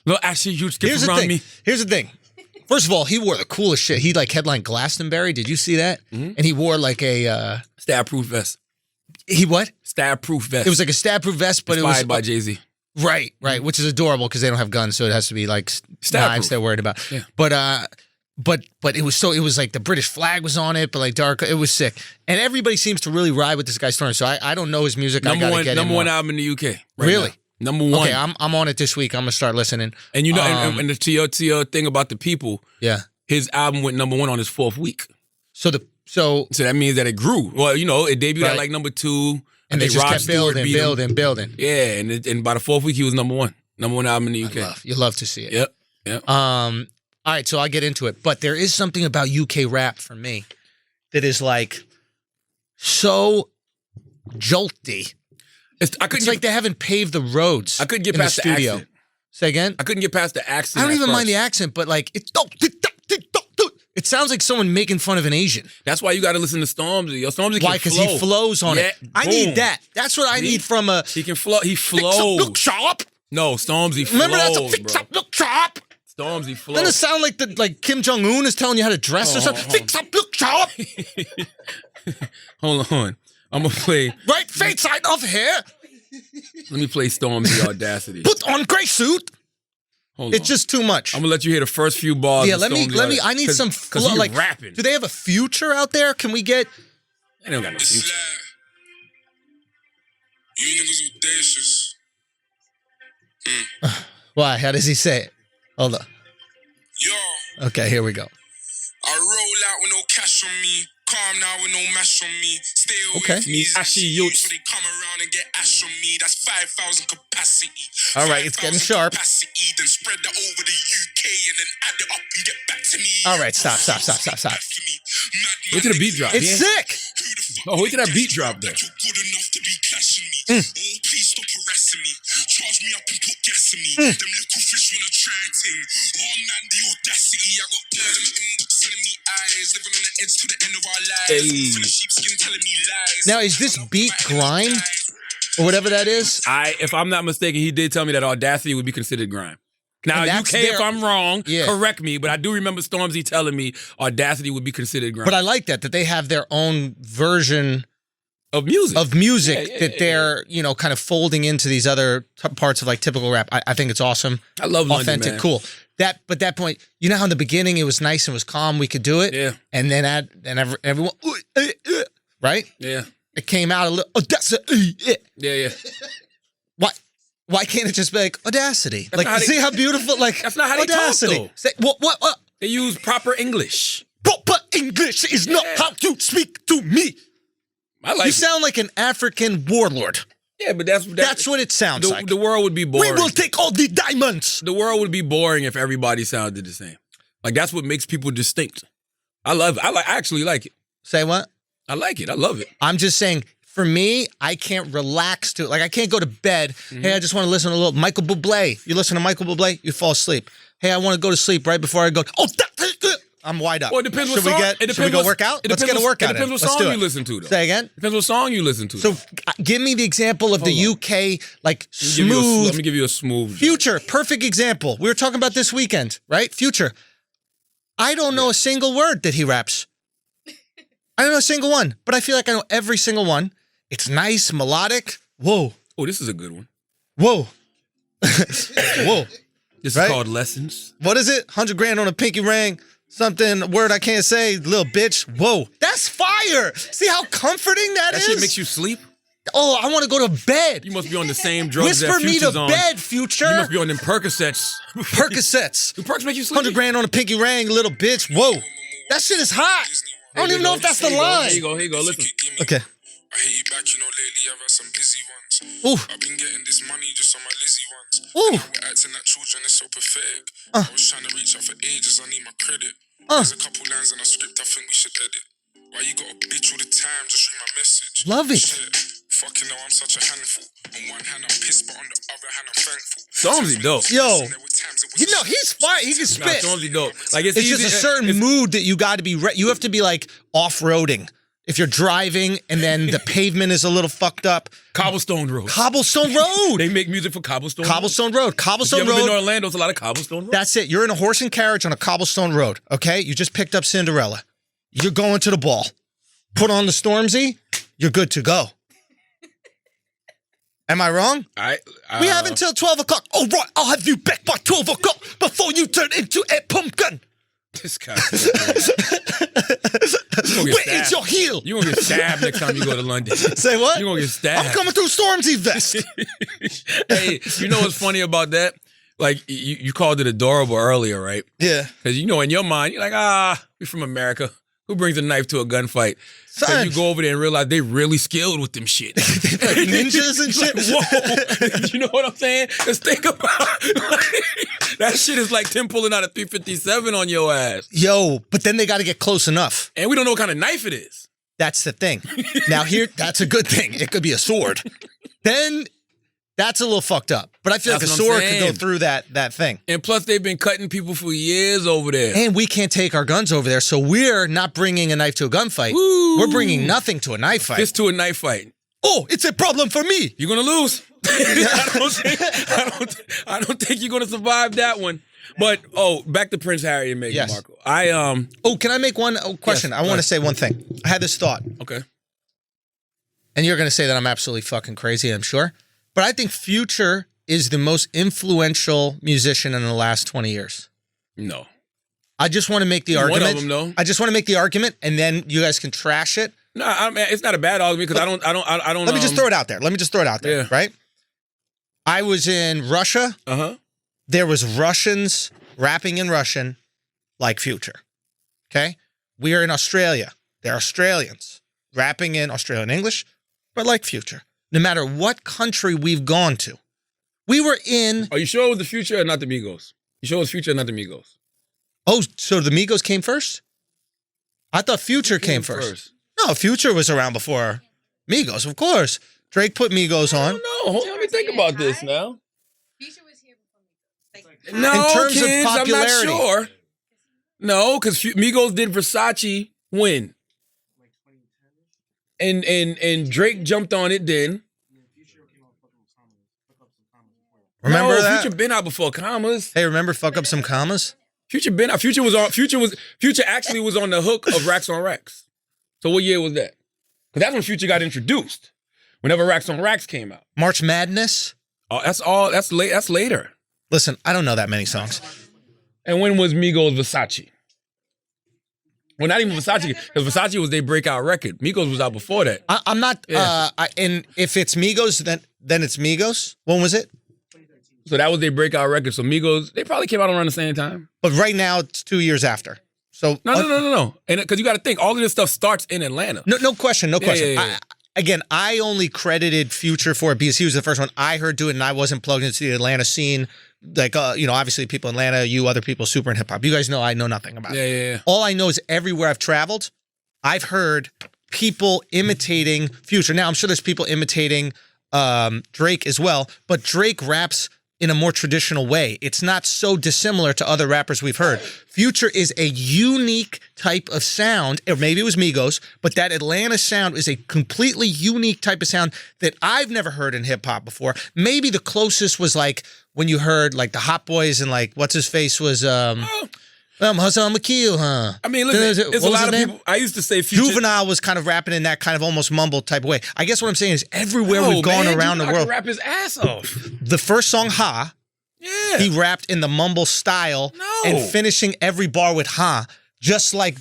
Little ashy youths get Here's the around thing. me. Here's the thing. First of all, he wore the coolest shit. He like headlined Glastonbury. Did you see that? Mm-hmm. And he wore like a Stab-proof vest. he what? Stab-proof vest. It was like a stab-proof vest, but it was inspired by Jay-Z. right, which is adorable because they don't have guns, so it has to be like Stab-proof. knives they're worried about. Yeah. But it was like the British flag was on it, but like dark. It was sick, and everybody seems to really ride with this guy's story. So I don't know his music. I gotta get Number in one more. album in the UK. Right Really? now. Number one. Okay, I'm on it this week. I'm gonna start listening. And you know, and to your thing about the people, Yeah. his album went number one on his 4th week. So So that means that it grew. Well, you know, it debuted Right. at like number 2. and they think just Rod kept Stewart beat him. building. Yeah, and by the 4th week, he was number one. Number one album in the UK. You love to see it. Yep. All right, so I'll get into it. But there is something about UK rap for me that is like so jolty. It's like they haven't paved the roads. I couldn't get in past the the studio. accent. Say again? I couldn't get past the accent. I don't at even mind first. the accent, but like it sounds like someone making fun of an Asian. That's why you got to listen to Stormzy. Yo, Stormzy can Why? Because he flows on it. I need boom. that. That's what I need from a. He can flow. He Fix up, flows. look sharp. No, Stormzy flows, Remember that's a fix bro. up, look sharp. Stormzy flows. Doesn't it sound like Kim Jong Un is telling you how to dress or something? Fix up, look sharp. Hold on. I'm gonna play. Right face side of hair. Let me play Stormzy Audacity. Put on gray suit. Hold It's on. just too much. I'm gonna let you hear the first few bars. Yeah, of let me. Stormzy I need some because flow. he Like, rapping. do they have a Future out there? Can we get? They don't got no future. You niggas audacious. Why? How does he say it? Hold on. Yo, Okay, here we go. I roll out with no cash on me. Calm now with no mash on me. Stay away Okay. from Me these ashy youths. youths. So they come around and get ash on me. That's 5,000 capacity. All right, it's getting 5,000 sharp. Capacity, then spread that over the UK and then add it up and get back to me. All right, stop. Wait till the beat drop. It's Yeah. sick. Oh, wait till that beat drop there. You're good enough to be clashing me. Oh, please stop harassing me. Charge me up and put gas in me. Them little fish wanna try ting. Oh man, the audacity. I got birds in my inbox telling me eyes. Living on the edge to the end of our lives. Hey. For the sheepskin telling me lies. Now, is this beat grime or whatever that is? If I'm not mistaken, he did tell me that Audacity would be considered grime. Now, And that's UK, if their- I'm wrong, Yeah. correct me, but I do remember Stormzy telling me Audacity would be considered grime. But I like that they have their own version of music. of music Yeah, that they're kind of folding into these other parts of like typical rap. I think it's awesome. I love London, Authentic, man. cool. That point, you know how in the beginning it was nice and was calm, we could do it. Yeah. And then everyone, right? Yeah. It came out a little. Audacity. Yeah. Why can't it just be like Audacity? That's not how Like, they- see how beautiful? Like That's not how they talk, Audacity. though. Say, what? They use proper English. Proper English is not Yeah. how you speak to me. I like You it. sound like an African warlord. Yeah, but that's what it sounds the, like. the world would be boring. We will take all the diamonds. The world would be boring if everybody sounded the same. Like that's what makes people distinct. I love it. I actually like it. Say what? I like it. I love it. I'm just saying, for me, I can't relax to it. Like, I can't go to bed. Hey, I just want to listen to a little Michael Bublé. You listen to Michael Bublé, you fall asleep. Hey, I want to go to sleep right before I go. Oh, I'm wide up. Well, it depends what Should we song. get? It depends Should we go what- work out? it Let's get depends a workout. It depends what in. Let's song do you it. listen to, though. Say again. Depends what song you listen to. So, give me the example of the UK, like Let me smooth give you a smooth. Future. Perfect example. We were talking about this weekend, right? Future. I don't know a single word that he raps. I don't know a single one, but I feel like I know every single one. It's nice, melodic. Whoa. Oh, this is a good one. Whoa. Whoa. This Right? is called Lessons. What is it? 100 grand on a pinky ring. Something, word I can't say, little bitch. Whoa. That's fire. See how comforting that That is? shit makes you sleep. Oh, I want to go to bed. You must be on the same drugs Whisper that me to Future's on. bed, You Future. must be on them Percocets. Percocets. Do perks make you sleep? 100 grand on a pinky ring, little bitch. Whoa. That shit is hot. I don't even know if that's the line. Here you go. Listen. Okay. I hit you back, lately I've had some busy ones. Ooh. I've been getting this money just on my Lizzie ones. Ooh. Now we're acting like children, it's so pathetic. I was trying to reach out for ages, I need my credit. There's a couple lines in our script I think we should edit. Why you got a bitch all the time, just read my message. Love it. Shit. Fucking hell, I'm such a handful. On one hand I'm pissed, but on the other hand I'm thankful. Stormzy dope. Yo. There were times it was You know, he's fine. He can Nah, spit. Stormzy dope. Like it's It's easy. just a certain mood that you got to be. You have to be like off-roading. If you're driving and then the pavement is a little fucked up. Cobblestone Road. Cobblestone Road. They make music for Cobblestone. Cobblestone Road. If you Cobblestone ever been to Road. Orlando, it's a lot of Cobblestone Road. That's it. You're in a horse and carriage on a cobblestone road. Okay. You just picked up Cinderella. You're going to the ball. Put on the Stormzy. You're good to go. Am I wrong? We have until 12 o'clock. All right. I'll have you back by 12 o'clock before you turn into a pumpkin. This guy. Where is your heel? You gonna get stabbed next time you go to London. Say what? You gonna get stabbed. I'm coming through Stormzy vest. Hey, you know what's funny about that? Like you called it adorable earlier, right? Yeah. Because in your mind, you're like, we're from America. Who brings a knife to a gunfight? So Son. you go over there and realize they really skilled with them shit. Like ninjas and shit. Whoa. You know what I'm saying? Because think about that shit is like Tim pulling out a 357 on your ass. Yo, but then they got to get close enough. And we don't know what kind of knife it is. That's the thing. Now here, that's a good thing. It could be a sword. then that's a little fucked up. But I feel That's like a what I'm sword could go saying. through that thing. And plus, they've been cutting people for years over there. And we can't take our guns over there, so we're not bringing a knife to a gunfight. Woo. We're bringing nothing to a knife fight. Fist to a knife fight. Oh, it's a problem for me. You're gonna lose. I don't think you're gonna survive that one. But back to Prince Harry and Meghan Yes. Markle. Oh, can I make one question? Yes, I go want to ahead. say one thing. I had this thought, Okay. and you're going to say that I'm absolutely fucking crazy, I'm sure. But I think Future is the most influential musician in the last 20 years. No. I just want to make the He's one argument. of them, though. I just want to make the argument, and then you guys can trash it. No, I mean, it's not a bad argument because I don't. Let me just throw it out there. Yeah. Right? I was in Russia. Uh-huh. There was Russians rapping in Russian like Future. Okay? We are in Australia. There are Australians rapping in Australian English, but like Future. No matter what country we've gone to. We were in... Are you sure it was the Future or not the Migos? You sure it was Future or not the Migos? Oh, so the Migos came first? I thought Future came first. No, Future was around before Migos, of course. Drake put Migos on. No, let me think about this now. Future was here before me. No, In terms of kids, popularity. I'm not sure. No, because Migos did Versace when? And Drake jumped on it then. Remember no, that? Future been out before commas. Hey, remember Fuck Up Some Commas? Future been out. Future actually was on the hook of Racks on Racks. So what year was that? Because that's when Future got introduced. Whenever Racks on Racks came out. March Madness? Oh, that's late. That's later. Listen, I don't know that many songs. And when was Migos Versace? Well, not even Versace, because Versace was their breakout record. Migos was out before that. I'm not, Yeah. and if it's Migos, then it's Migos. When was it? So that was their breakout record. So Migos, they probably came out around the same time. But right now, it's 2 years after. So No. And because you got to think, all of this stuff starts in Atlanta. No question. yeah. I only credited Future for it because he was the first one I heard do it, and I wasn't plugged into the Atlanta scene. Like, obviously people in Atlanta, you other people super in hip hop. You guys know I know nothing about it. Yeah. All I know is everywhere I've traveled, I've heard people imitating Future. Now, I'm sure there's people imitating Drake as well, but Drake raps in a more traditional way. It's not so dissimilar to other rappers we've heard. Future is a unique type of sound, or maybe it was Migos, but that Atlanta sound is a completely unique type of sound that I've never heard in hip hop before. Maybe the closest was like when you heard like the Hot Boys and like what's his face was I'm hustle, I'm a kill, huh? I mean, listen, What it's a was lot his of name? people. I used to say Future. Juvenile was kind of rapping in that kind of almost mumble type of way. I guess what I'm saying is everywhere No, we've gone man, around the Juvenile world, could rap his ass off. the first song, Ha, Yeah. he rapped in the mumble style No. and finishing every bar with Ha, just like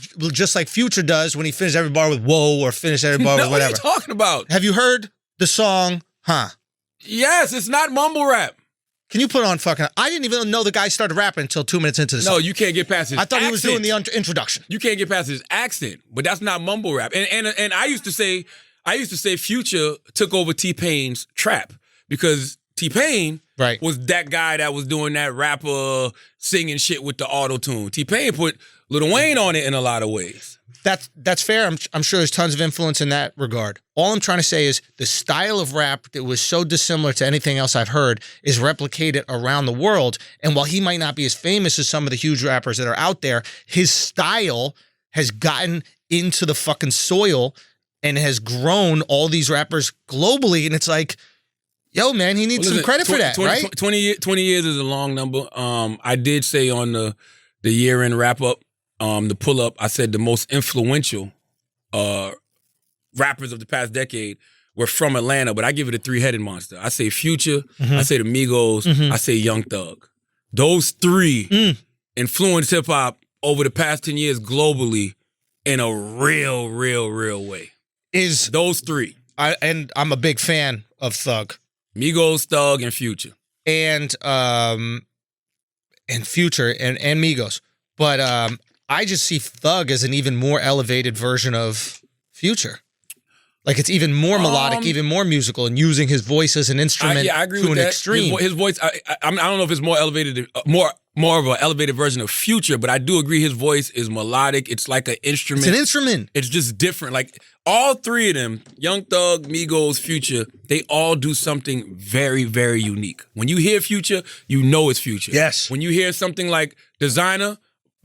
Future does when he finishes every bar with whoa or finish every bar No, with what are you whatever. talking about? Have you heard the song Ha? Yes, it's not mumble rap. Can you put on fucking... I didn't even know the guy started rapping until 2 minutes into the No, song. you can't get past his I thought he was doing accent. the introduction. You can't get past his accent, but that's not mumble rap. And I used to say Future took over T-Pain's trap because T-Pain Right. was that guy that was doing that rapper singing shit with the auto-tune. T-Pain put Lil Wayne on it in a lot of ways. That's fair. I'm sure there's tons of influence in that regard. All I'm trying to say is the style of rap that was so dissimilar to anything else I've heard is replicated around the world. And while he might not be as famous as some of the huge rappers that are out there, his style has gotten into the fucking soil and has grown all these rappers globally. And it's like, yo, man, he needs some credit for that, right? 20 years is a long number. I did say on the year-end wrap-up, the pull-up, I said the most influential rappers of the past decade were from Atlanta, but I give it a three-headed monster. I say Future, I say the Migos, I say Young Thug. Those three influenced hip-hop over the past 10 years globally in a real way. Is Those three. I'm a big fan of Thug. Migos, Thug, and Future. And Future and Migos. But I just see Thug as an even more elevated version of Future. Like it's even more melodic, even more musical, and using his voice as an instrument I agree to with an that. extreme. His voice, I don't know if it's more elevated, more of an elevated version of Future, but I do agree his voice is melodic. It's like an instrument. It's an instrument. It's just different. Like all three of them, Young Thug, Migos, Future, they all do something very, very unique. When you hear Future, you know it's Future. Yes. When you hear something like Designer,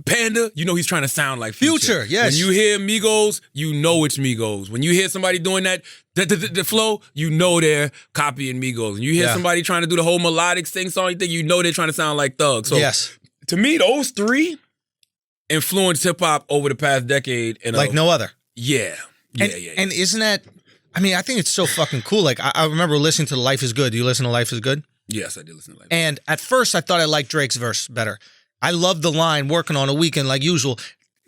Panda, you know he's trying to sound like Future. Yes. When you hear Migos, you know it's Migos. When you hear somebody doing that, the flow, you know they're copying Migos. When you hear somebody trying to do the whole melodic sing-song thing, you know they're trying to sound like Thug. So to me, those three influenced hip-hop over the past decade. Like no other. Yeah. And isn't that, I mean, I think it's so fucking cool. Like I remember listening to Life is Good. Do you listen to Life is Good? Yes, I did listen to Life. And at first I thought I liked Drake's verse better. I love the line, working on a weekend like usual.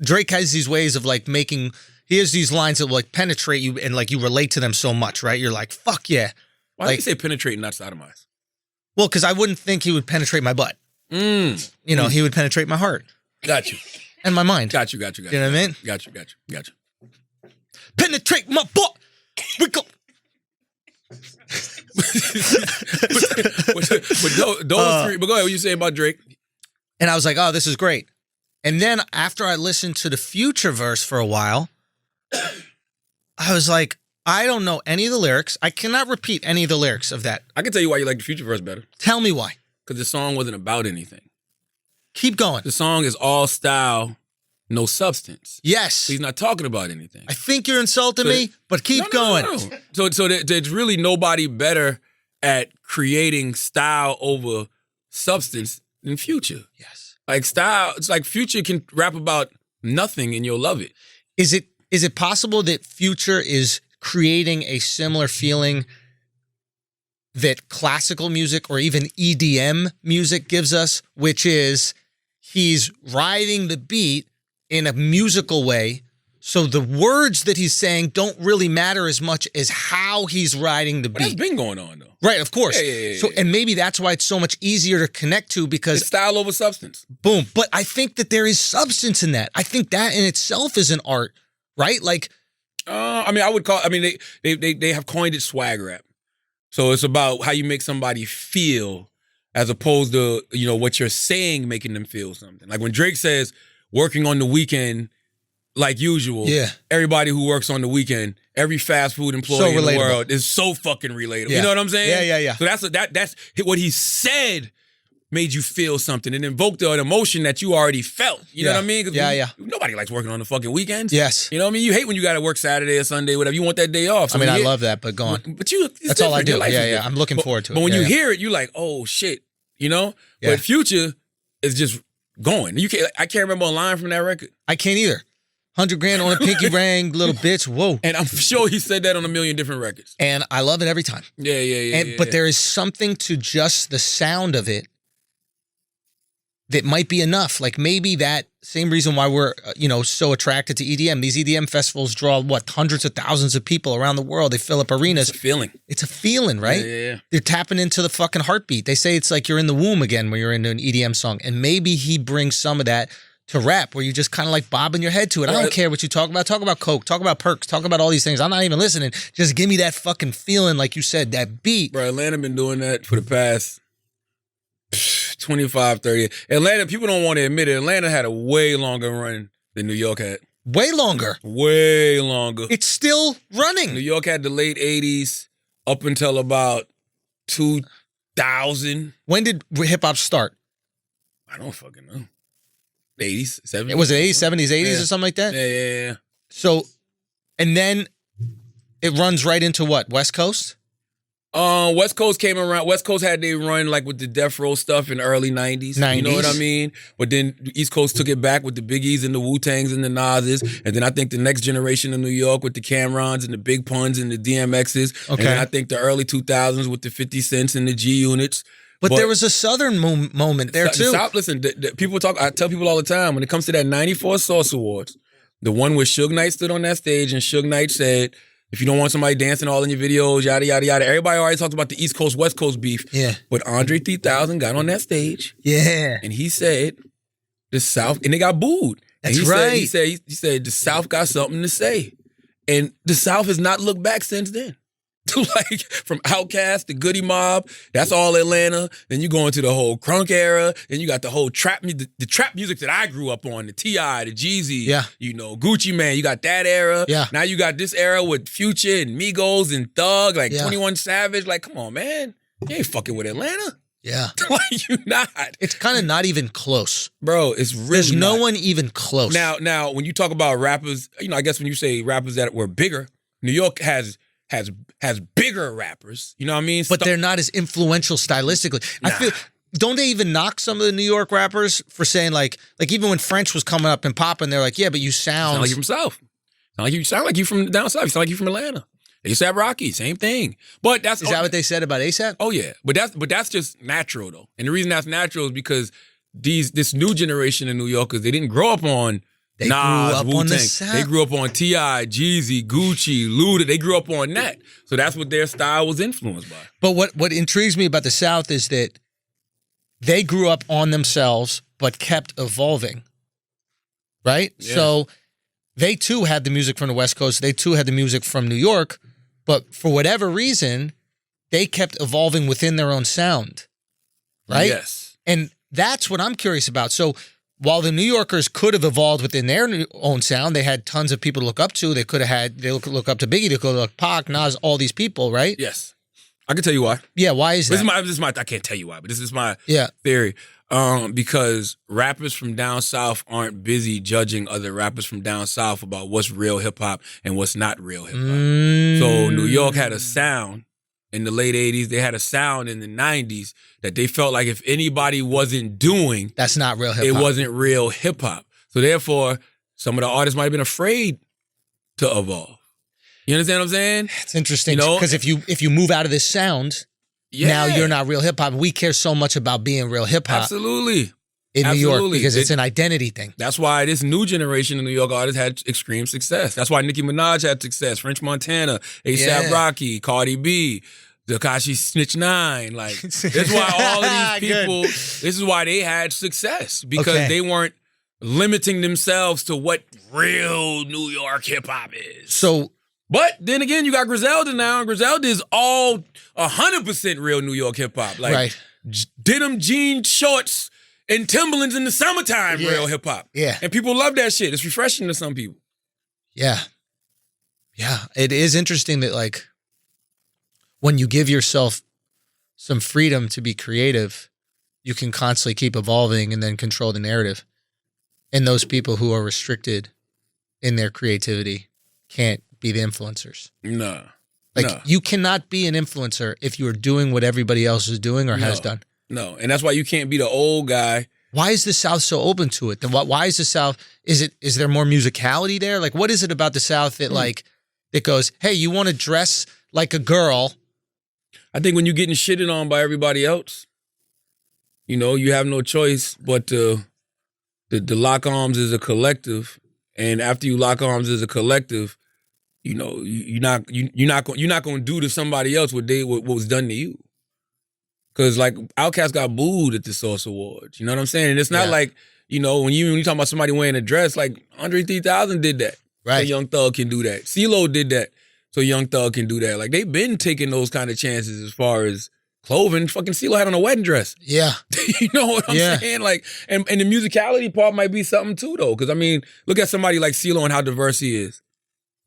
Drake has these ways of like making, he has these lines that will like penetrate you and like you relate to them so much, right? You're like, fuck yeah. Why like, do you say penetrate and not sodomize? Well, because I wouldn't think he would penetrate my butt. You know, he would penetrate my heart. Got you. And my mind. Got you. You know what I mean? Got you. Penetrate my butt. We go. But those three, but go ahead, what you say about Drake? And I was like, oh, this is great. And then after I listened to the Future verse for a while, I was like, I don't know any of the lyrics. I cannot repeat any of the lyrics of that. I can tell you why you like the Future verse better. Tell me why. Because the song wasn't about anything. Keep going. The song is all style, no substance. Yes. He's not talking about anything. I think you're insulting me, but keep going. No. So there's really nobody better at creating style over substance than Future. Yes. Like style, it's like Future can rap about nothing and you'll love it. Is it possible that Future is creating a similar feeling that classical music or even EDM music gives us, which is he's riding the beat in a musical way, so the words that he's saying don't really matter as much as how he's riding the beat. But that's been going on, though. Right, of course. Yeah. So, and maybe that's why it's so much easier to connect to because... It's style over substance. Boom. But I think that there is substance in that. I think that in itself is an art, right? Like... they have coined it swag rap. So it's about how you make somebody feel as opposed to, what you're saying making them feel something. Like when Drake says, working on the weekend like usual, everybody who works on the weekend, every fast food employee in the world is so fucking relatable. You know what I'm saying? Yeah. So that's what he said made you feel something and invoked an emotion that you already felt. You know what I mean? Nobody likes working on the fucking weekends. Yes. You know what I mean? You hate when you got to work Saturday or Sunday, whatever. You want that day off. So I love that, but go on. But that's all I do. Yeah. I'm looking forward to it. But when you hear it, you're like, oh shit, But Future is just going. I can't remember a line from that record. I can't either. 100 grand on a pinky ring, little bitch. Whoa. And I'm sure he said that on a million different records. And I love it every time. But there is something to just the sound of it that might be enough. Like maybe that same reason why we're, so attracted to EDM. These EDM festivals draw, hundreds of thousands of people around the world. They fill up arenas. It's a feeling. It's a feeling, right? Yeah. They're tapping into the fucking heartbeat. They say it's like you're in the womb again when you're into an EDM song. And maybe he brings some of that to rap where you just kind of like bobbing your head to it. I don't care what you talk about. Talk about coke. Talk about perks. Talk about all these things. I'm not even listening. Just give me that fucking feeling like you said, that beat. Bro, Atlanta been doing that for the past 25, 30. Atlanta, people don't want to admit it. Atlanta had a way longer run than New York had. Way longer. Way longer. It's still running. New York had the late 80s up until about 2000. When did hip hop start? I don't fucking know. 80s, 70s. Was it 80s, 70s, 80s or something like that? Yeah. So, and then it runs right into what? West Coast? West Coast came around. West Coast had their run like with the Death Row stuff in the early 90s. You know what I mean? But then East Coast took it back with the Biggies and the Wu-Tangs and the Nas's. And then I think the next generation of New York with the Cam'rons and the Big Puns and the DMXs. Okay. And then I think the early 2000s with the 50 Cents and the G-Units. But there was a Southern moment there too. Listen, people talk. I tell people all the time when it comes to that '94 Source Awards, the one where Suge Knight stood on that stage and Suge Knight said, "If you don't want somebody dancing all in your videos, yada yada yada." Everybody already talked about the East Coast West Coast beef. Yeah. But Andre 3000 got on that stage. Yeah. And he said, "The South," and they got booed. That's and right. He said the South got something to say. And the South has not looked back since then. Like from Outkast to Goody Mob, that's all Atlanta. Then you go into the whole crunk era. Then you got the whole trap, the trap music that I grew up on, the T.I., the Jeezy, Gucci Man. You got that era. Yeah. Now you got this era with Future and Migos and Thug, like 21 Savage. Like, come on, man. You ain't fucking with Atlanta. Yeah. Like, you not. It's kind of not even close. Bro, it's really There's no not. one even close. Now, when you talk about rappers, I guess when you say rappers that were bigger, New York has bigger rappers, you know what I mean? But they're not as influential stylistically. I feel, don't they even knock some of the New York rappers for saying like even when French was coming up and popping, they're like, yeah, but you sound like you from South. You sound like you from down south. You sound like you from Atlanta. ASAP Rocky, same thing. But that's is that what they said about ASAP? Oh yeah, but that's just natural though. And the reason that's natural is because this new generation of New Yorkers, they didn't grow up on They Nas, grew up Wu-Tang. on the South. They grew up on T.I., Jeezy, Gucci, Luda. They grew up on that. So that's what their style was influenced by. But what intrigues me about the South is that they grew up on themselves, but kept evolving. Right? Yeah. So they too had the music from the West Coast. They too had the music from New York. But for whatever reason, they kept evolving within their own sound. Right? Yes. And that's what I'm curious about. So while the New Yorkers could have evolved within their own sound, they had tons of people to look up to. They could have had, they look up to Biggie, they could look Pac, Nas, all these people, right? Yes. I can tell you why. Yeah, why is that? This is my I can't tell you why, but this is my Yeah. theory. Because rappers from down south aren't busy judging other rappers from down south about what's real hip hop and what's not real hip hop. So New York had a sound in the late 80s. They had a sound in the 90s that they felt like if anybody wasn't doing, That's not real hip it hop. wasn't real hip hop. So therefore, some of the artists might have been afraid to evolve. You understand what I'm saying? It's interesting You know? because if you move out of this sound, now Yeah. you're not real hip hop. We care so much about being real hip hop Absolutely. in New York Absolutely. because it's an identity thing. That's why this new generation of New York artists had extreme success. That's why Nicki Minaj had success. French Montana, A$AP Yeah. Rocky, Cardi B, Tekashi Snitch 9. Like, that's why all of these people, this is why they had success. Because Okay. they weren't limiting themselves to what real New York hip hop is. So But then again, you got Griselda now, and Griselda is all 100% real New York hip hop. Like, Right. denim jean shorts and Timberlands in the summertime, Yeah. real hip hop. Yeah. And people love that shit. It's refreshing to some people. Yeah. Yeah. It is interesting that, like, when you give yourself some freedom to be creative, you can constantly keep evolving and then control the narrative. And those people who are restricted in their creativity can't be the influencers. No. Like, no. you cannot be an influencer if you are doing what everybody else is doing or has No. done. No. And that's why you can't be the old guy. Why is the South so open to it? Then why is the South? Is there more musicality there? Like, what is it about the South that like that goes, hey, you want to dress like a girl? I think when you're getting shitted on by everybody else, you have no choice but to lock arms as a collective. And after you lock arms as a collective, you're not going to do to somebody else what was done to you. Because like Outkast got booed at the Source Awards, you know what I'm saying? And it's not like when you talk about somebody wearing a dress, like Andre 3000 did that, Right. So Young Thug can do that. CeeLo did that, so Young Thug can do that. Like they've been taking those kind of chances as far as clothing. Fucking CeeLo had on a wedding dress. Yeah, You know what I'm Yeah. saying? Like, and the musicality part might be something too, though. Because I mean, look at somebody like CeeLo and how diverse he is.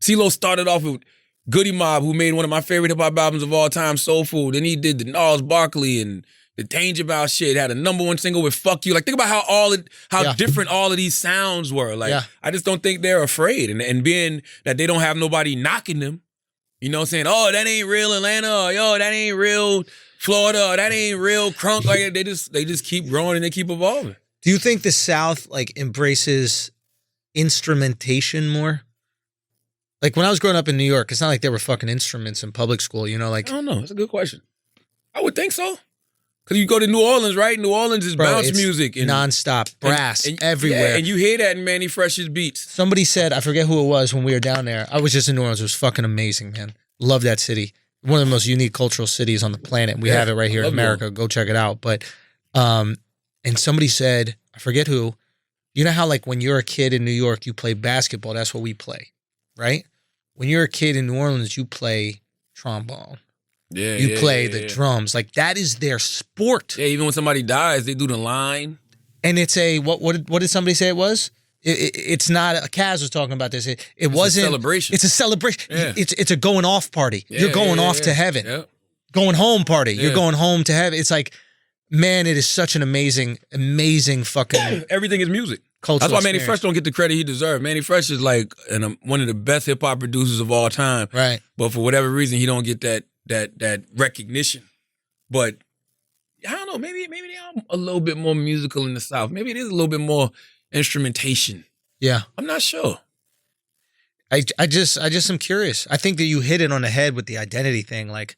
CeeLo started off with Goody Mob, who made one of my favorite hip hop albums of all time, Soul Food. Then he did the Gnarls Barkley and the Danger Mouse shit. Had a #1 single with Fuck You. Like, think about how Yeah. different all of these sounds were. Like, Yeah. I just don't think they're afraid. And being that they don't have nobody knocking them, saying, oh, that ain't real Atlanta, or yo, that ain't real Florida, or that ain't real crunk. Like, they just keep growing and they keep evolving. Do you think the South like embraces instrumentation more? Like when I was growing up in New York, it's not like there were fucking instruments in public school, like I don't know. That's a good question. I would think so. Because you go to New Orleans, right? New Orleans is bro, bounce it's music. And, nonstop, brass and- everywhere. Yeah, and you hear that in Manny Fresh's beats. Somebody said, I forget who it was when we were down there. I was just in New Orleans. It was fucking amazing, man. Love that city. One of the most unique cultural cities on the planet. We Yeah, have it right here in love New America. Go check it out. But, and somebody said, I forget who, you know how like when you're a kid in New York, you play basketball. That's what we play, right? when you're a kid in New Orleans, you play trombone. Yeah, You play the the drums. Like, that is their sport. Yeah, even when somebody dies, they do the line. And it's a, what did somebody say it was? It's not, Kaz was talking about this. It wasn't. A celebration. It's a celebration. Yeah. It's a going off party. Yeah, You're going off to heaven. Yeah. Going home party. You're Yeah. going home to heaven. It's like, man, it is such an amazing fucking Everything is music. cultural That's why Manny experience. Fresh don't get the credit he deserves. Manny Fresh is like one of the best hip hop producers of all time. Right. But for whatever reason, he don't get that recognition. But I don't know. Maybe they are a little bit more musical in the South. Maybe it is a little bit more instrumentation. Yeah. I'm not sure. I just am curious. I think that you hit it on the head with the identity thing. Like,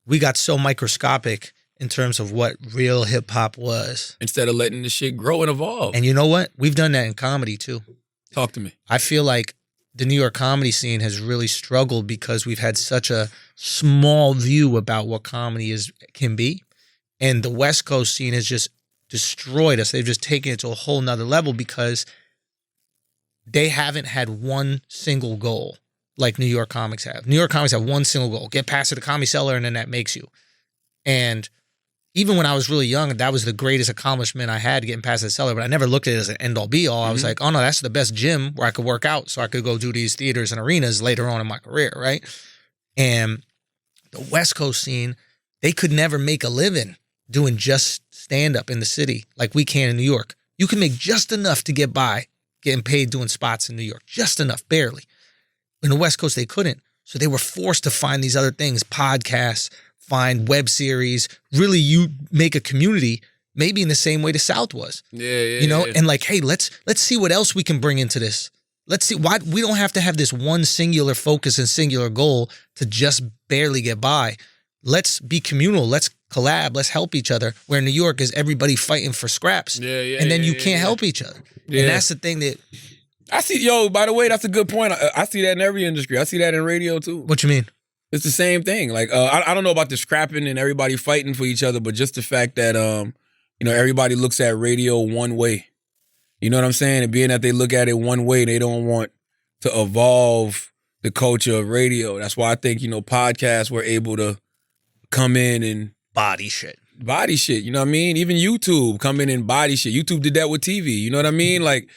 we got so microscopic in terms of what real hip hop was. Instead of letting the shit grow and evolve. And you know what? We've done that in comedy too. Talk to me. I feel like the New York comedy scene has really struggled because we've had such a small view about what comedy can be. And the West Coast scene has just destroyed us. They've just taken it to a whole nother level because they haven't had one single goal like New York comics have. New York comics have one single goal: get past the Comedy Cellar, and then that makes you. And even when I was really young, that was the greatest accomplishment I had, getting past the cellar, but I never looked at it as an end-all be-all. I was like, oh no, that's the best gym where I could work out so I could go do these theaters and arenas later on in my career, right? And the West Coast scene, they could never make a living doing just stand-up in the city like we can in New York. You can make just enough to get by getting paid doing spots in New York. Just enough, barely. In the West Coast, they couldn't. So they were forced to find these other things, podcasts, find web series. Really, you make a community, maybe in the same way the South was. Yeah. You know, and like, hey, let's see what else we can bring into this. Let's see why we don't have to have this one singular focus and singular goal to just barely get by. Let's be communal. Let's collab. Let's help each other. Where in New York is everybody fighting for scraps. And then you can't help each other. Yeah. And that's the thing that. I see, yo, by the way, that's a good point. I see that in every industry. I see that in radio too. What you mean? It's the same thing. Like, I don't know about the scrapping and everybody fighting for each other, but just the fact that, everybody looks at radio one way. You know what I'm saying? And being that they look at it one way, they don't want to evolve the culture of radio. That's why I think, podcasts were able to come in and Body shit. You know what I mean? Even YouTube come in and body shit. YouTube did that with TV. You know what I mean? Like,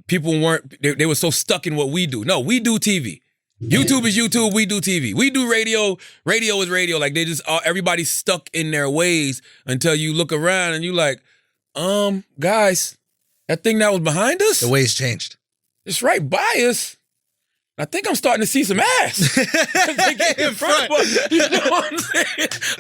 people they were so stuck in what we do. No, we do TV. YouTube is YouTube, we do TV. We do radio, radio is radio. Like, they just, everybody's stuck in their ways until you look around and you like, guys, that thing that was behind us? The ways changed. It's right by us. I think I'm starting to see some ass. In front of us. You know what I'm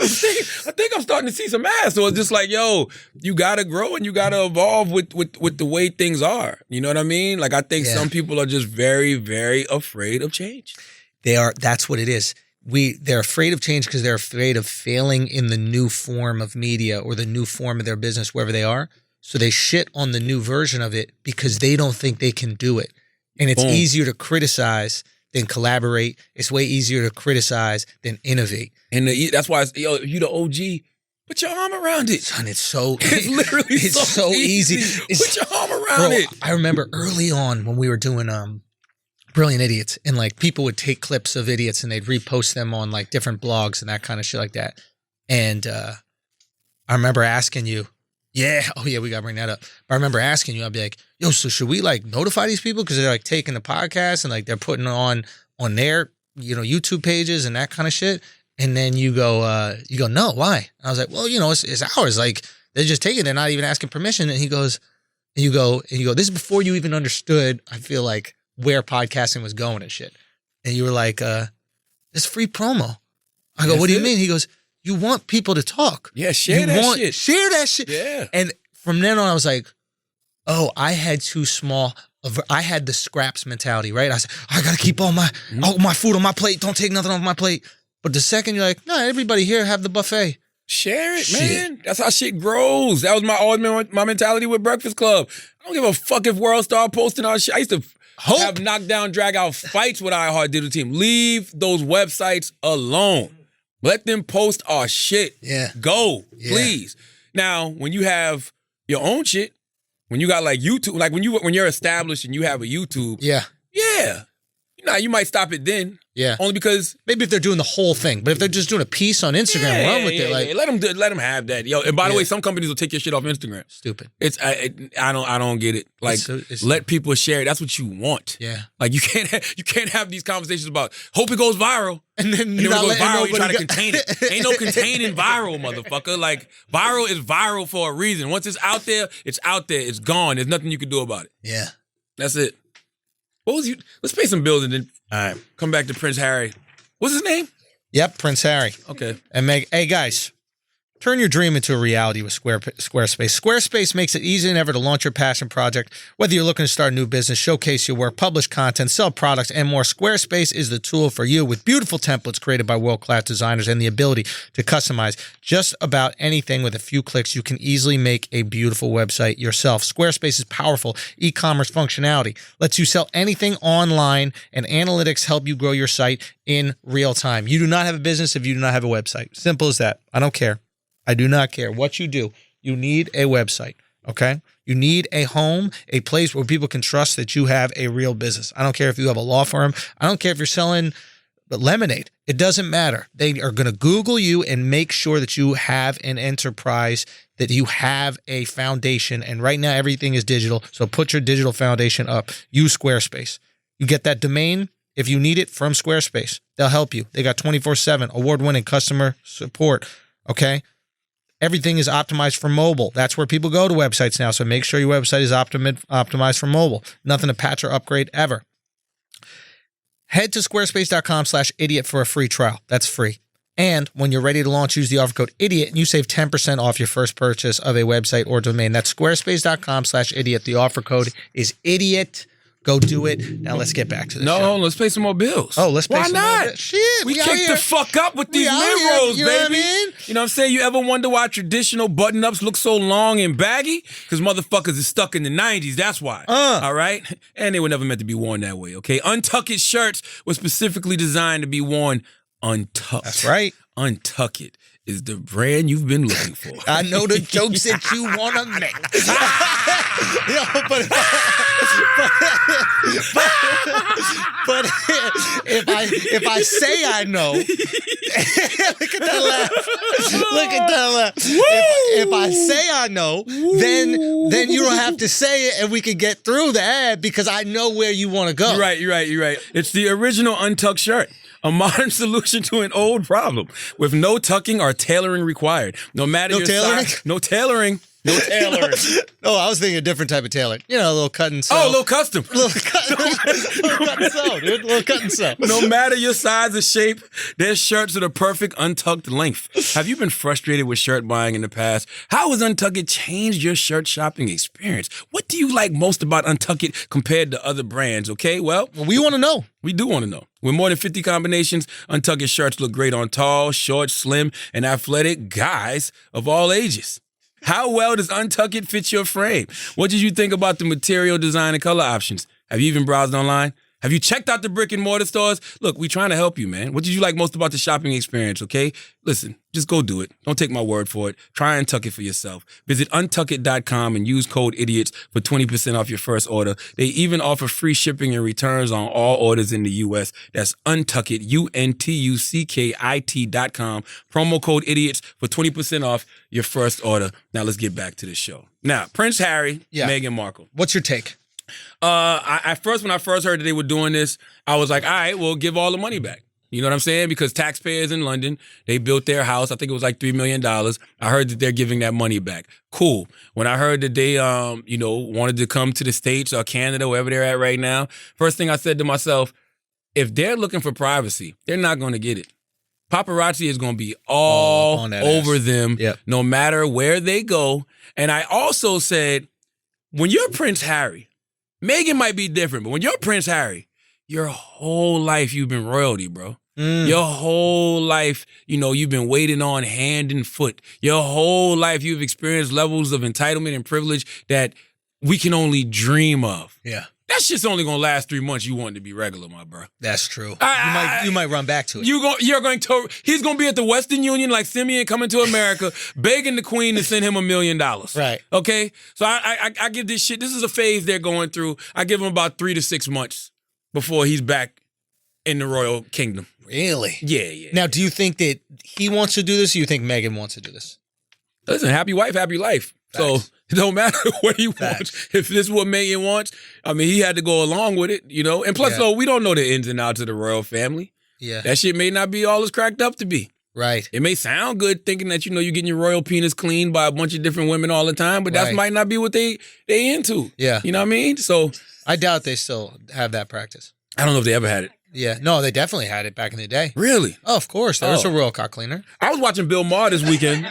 saying? I think I'm starting to see some ass. So it's just like, yo, you gotta grow and you gotta evolve with the way things are. You know what I mean? Like, I think some people are just very, very afraid of change. They are. That's what it is. They're afraid of change because they're afraid of failing in the new form of media or the new form of their business, wherever they are. So they shit on the new version of it because they don't think they can do it. And it's easier to criticize than collaborate. It's way easier to criticize than innovate. And that's why, you the OG, put your arm around it. Son, it's literally it's so easy. Put your arm around it. I remember early on when we were doing Brilliant Idiots, and like people would take clips of idiots and they'd repost them on like different blogs and that kind of shit like that. And I remember asking you, we gotta bring that up. But I remember asking you, I'd be like, yo, so should we like notify these people because they're like taking the podcast and like they're putting on their YouTube pages and that kind of shit? And then you go, no, why? I was like, well, it's ours. Like, they're just taking it. They're not even asking permission. And he goes, and you go, this is before you even understood, I feel like, where podcasting was going and shit. And you were like, it's free promo. I go, what do you mean? He goes, you want people to talk. Yeah, share that shit. Share that shit. Yeah. And from then on, I was like, oh, I had too small. I had the scraps mentality, right? I said, I got to keep all my food on my plate. Don't take nothing off my plate. But the second you're like, no, everybody here have the buffet. Share it, man. That's how shit grows. That was always my mentality with Breakfast Club. I don't give a fuck if World Star posting our shit. I used to have knockdown, drag out fights with our Hard Digital team. Leave those websites alone. Let them post our shit. Yeah. Go, please. Now, when you have your own shit, when you got like YouTube, like when you're established and you have a YouTube, Nah, you might stop it then. Yeah. Only because Maybe if they're doing the whole thing, but if they're just doing a piece on Instagram, run with it. Like, let them have that. Yo, and by the way, some companies will take your shit off Instagram. stupid. I don't get it. Like, let people share it. That's what you want. Yeah. Like you can't have these conversations about hope it goes viral. And then And you're then when not it goes letting viral, you try to nobody contain it. Ain't no containing viral, motherfucker. Like, viral is viral for a reason. Once it's out there, it's out there. It's gone. There's nothing you can do about it. Yeah. That's it. What was you? Let's pay some bills and then come back to Prince Harry. What's his name? Yep, Prince Harry. Okay. And Meg, hey guys, turn your dream into a reality with Squarespace. Squarespace makes it easy than ever to launch your passion project. Whether you're looking to start a new business, showcase your work, publish content, sell products, and more, Squarespace is the tool for you with beautiful templates created by world-class designers and the ability to customize just about anything with a few clicks. You can easily make a beautiful website yourself. Squarespace's powerful e-commerce functionality lets you sell anything online, and analytics help you grow your site in real time. You do not have a business if you do not have a website. Simple as that. I don't care. I do not care what you do. You need a website, okay? You need a home, a place where people can trust that you have a real business. I don't care if you have a law firm. I don't care if you're selling lemonade. It doesn't matter. They are going to Google you and make sure that you have an enterprise, that you have a foundation. And right now, everything is digital. So put your digital foundation up. Use Squarespace. You get that domain if you need it from Squarespace. They'll help you. They got 24/7 award-winning customer support, okay? Everything is optimized for mobile. That's where people go to websites now. So make sure your website is optimized for mobile. Nothing to patch or upgrade ever. Head to squarespace.com/idiot for a free trial. That's free. And when you're ready to launch, use the offer code IDIOT and you save 10% off your first purchase of a website or domain. That's squarespace.com/idiot. The offer code is IDIOT. Go do it. Now let's get back to the show. No, let's pay some more bills. Oh, let's pay Why some not? more. Shit, we out kicked here. the fuck up with these out mid here, rolls, you know baby. what I mean? You know what I'm saying? You ever wonder why traditional button-ups look so long and baggy? Because motherfuckers is stuck in the 90s. That's why. All right? And they were never meant to be worn that way, okay? Untuck It shirts were specifically designed to be worn untucked. That's right. Untuck It is the brand you've been looking for. I know the jokes that you want to make. Yo, but if I say I know, look at that laugh. Look at that laugh. If I say I know, then you don't have to say it, and we can get through the ad because I know where you want to go. You're right. It's the original untucked shirt. A modern solution to an old problem with no tucking or tailoring required. No matter No your tailoring? size. No tailoring. No tailoring. Oh, I was thinking a different type of tailoring. You know, a little cut and sew. Oh, a little custom. little cut and sew, dude. Little cut and sew. No matter your size or shape, there's shirts of the perfect untucked length. Have you been frustrated with shirt buying in the past? How has Untuck It changed your shirt shopping experience? What do you like most about Untuck It compared to other brands, okay? Well, We want to know. we do want to know. With more than 50 combinations, Untuck It shirts look great on tall, short, slim, and athletic guys of all ages. How well does Untuck It fit your frame? What did you think about the material, design, and color options? Have you even browsed online? Have you checked out the brick and mortar stores? Look, we trying to help you, man. What did you like most about the shopping experience, okay? Listen, just go do it. Don't take my word for it. Try Untuck It for yourself. Visit untuckit.com and use code IDIOTS for 20% off your first order. They even offer free shipping and returns on all orders in the U.S. That's Untuckit, UNTUCKIT.com. Promo code IDIOTS for 20% off your first order. Now let's get back to the show. Now, Prince Harry, Meghan Markle. What's your take? When I first heard that they were doing this, I was like, all right, well, give all the money back. You know what I'm saying? Because taxpayers in London, they built their house. I think it was like $3 million. I heard that they're giving that money back. Cool. When I heard that they, wanted to come to the States or Canada, wherever they're at right now, first thing I said to myself, if they're looking for privacy, they're not going to get it. Paparazzi is going to be all over them, no matter where they go. And I also said, when you're Prince Harry, Meghan might be different, but when you're Prince Harry, your whole life you've been royalty, bro. Your whole life, you've been waiting on hand and foot. Your whole life you've experienced levels of entitlement and privilege that we can only dream of. Yeah. That shit's only gonna last 3 months. You want it to be regular, my bro. That's true. You might run back to it. He's gonna be at the Western Union like Simeon coming to America, begging the Queen to send him $1 million. Right. Okay. So I give this shit. This is a phase they're going through. I give him about 3 to 6 months before he's back in the royal kingdom. Really? Yeah. Now, do you think that he wants to do this, or you think Meghan wants to do this? Listen, happy wife, happy life. So it don't matter what he wants. If this is what Meghan wants, I mean, he had to go along with it, you know? And plus, though, we don't know the ins and outs of the royal family. Yeah. That shit may not be all it's cracked up to be. Right. It may sound good thinking that, you know, you're getting your royal penis cleaned by a bunch of different women all the time, but that might not be what they into. Yeah. You know what I mean? So I doubt they still have that practice. I don't know if they ever had it. Yeah. No, they definitely had it back in the day. Really? Oh, of course. There was a royal cock cleaner. I was watching Bill Maher this weekend.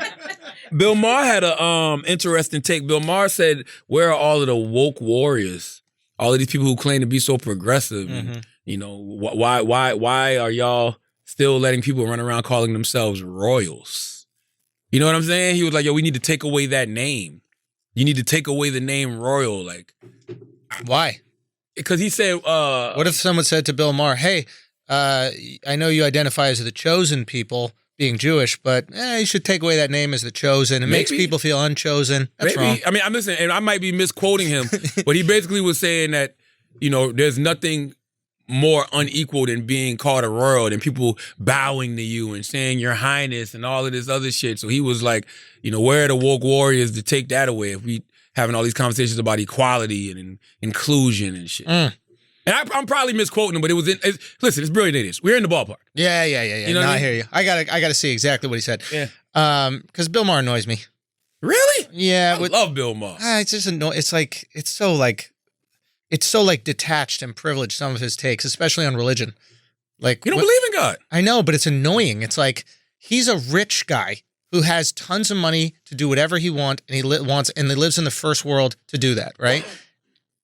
Bill Maher had a interesting take. Bill Maher said, where are all of the woke warriors? All of these people who claim to be so progressive. And, you know, why are y'all still letting people run around calling themselves royals? You know what I'm saying? He was like, yo, we need to take away that name. You need to take away the name royal. Like, why? Because he said, what if someone said to Bill Maher, hey, I know you identify as the chosen people, being Jewish, but you should take away that name as the chosen. It makes people feel unchosen. That's wrong. I mean, I'm listening, and I might be misquoting him, but he basically was saying that, you know, there's nothing more unequal than being called a royal, than people bowing to you and saying your highness and all of this other shit. So he was like, you know, where are the woke warriors to take that away if we having all these conversations about equality and inclusion and shit. And I'm probably misquoting him, but it was listen, it's brilliant idiots. We're in the ballpark. Yeah. You know what I I mean? hear you. I gotta see exactly what he said. Yeah. Because Bill Maher annoys me. Really? Yeah. I love Bill Maher. It's just annoying. It's so detached and privileged, some of his takes, especially on religion. Like, you don't believe in God. I know, but it's annoying. It's like he's a rich guy who has tons of money to do whatever he wants, and he lives in the first world to do that, right?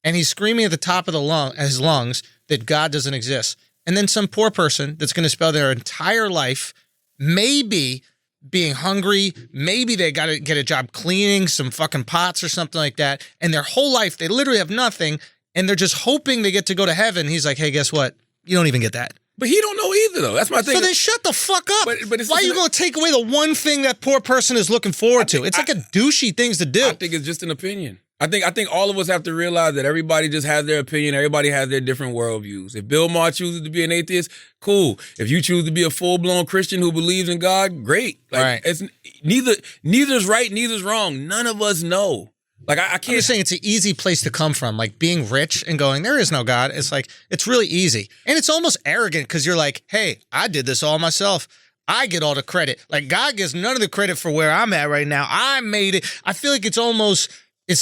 And he's screaming at the top of his lungs that God doesn't exist. And then some poor person that's going to spend their entire life maybe being hungry, maybe they got to get a job cleaning some fucking pots or something like that, and their whole life they literally have nothing, and they're just hoping they get to go to heaven. He's like, hey, guess what? You don't even get that. But he don't know either, though. That's my thing. So then shut the fuck up. But why are you going to take away the one thing that poor person is looking forward to? It's like a douchey thing to do. I think it's just an opinion. I think all of us have to realize that everybody just has their opinion. Everybody has their different worldviews. If Bill Maher chooses to be an atheist, cool. If you choose to be a full-blown Christian who believes in God, great. Like, right. It's neither's right, neither's wrong. None of us know. Like, I can't. I'm just saying it's an easy place to come from. Like being rich and going, there is no God. It's like, it's really easy. And it's almost arrogant because you're like, hey, I did this all myself. I get all the credit. Like God gets none of the credit for where I'm at right now. I made it. I feel like it's almost a